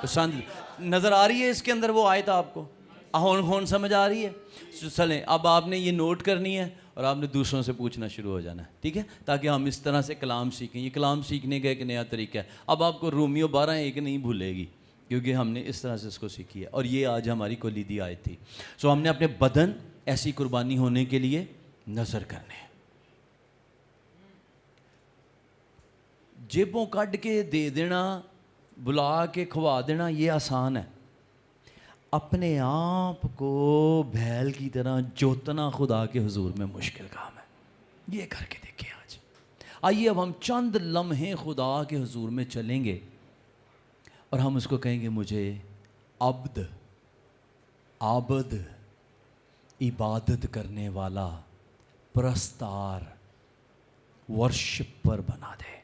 پسند۔ نظر آ رہی ہے اس کے اندر وہ آیت آپ کو؟ ہون سمجھ آ رہی ہے؟ چلیں اب آپ نے یہ نوٹ کرنی ہے اور آپ نے دوسروں سے پوچھنا شروع ہو جانا ہے، ٹھیک ہے؟ تاکہ ہم اس طرح سے کلام سیکھیں۔ یہ کلام سیکھنے کا ایک نیا طریقہ ہے۔ اب آپ کو رومیو 12:1 نہیں بھولے گی، کیونکہ ہم نے اس طرح سے اس کو سیکھی ہے، اور یہ آج ہماری کلیدی آیت تھی۔ سو ہم نے اپنے بدن ایسی قربانی ہونے کے لیے نذر کرنے ہیں۔ جیبوں کڈ کے دے دینا، بلا کے کھوا دینا یہ آسان ہے، اپنے آپ کو بیل کی طرح جوتنا خدا کے حضور میں مشکل کام ہے۔ یہ کر کے دیکھیں آج۔ آئیے اب ہم چند لمحے خدا کے حضور میں چلیں گے اور ہم اس کو کہیں گے مجھے عابد، عبادت کرنے والا، پرستار، ورشپر بنا دے۔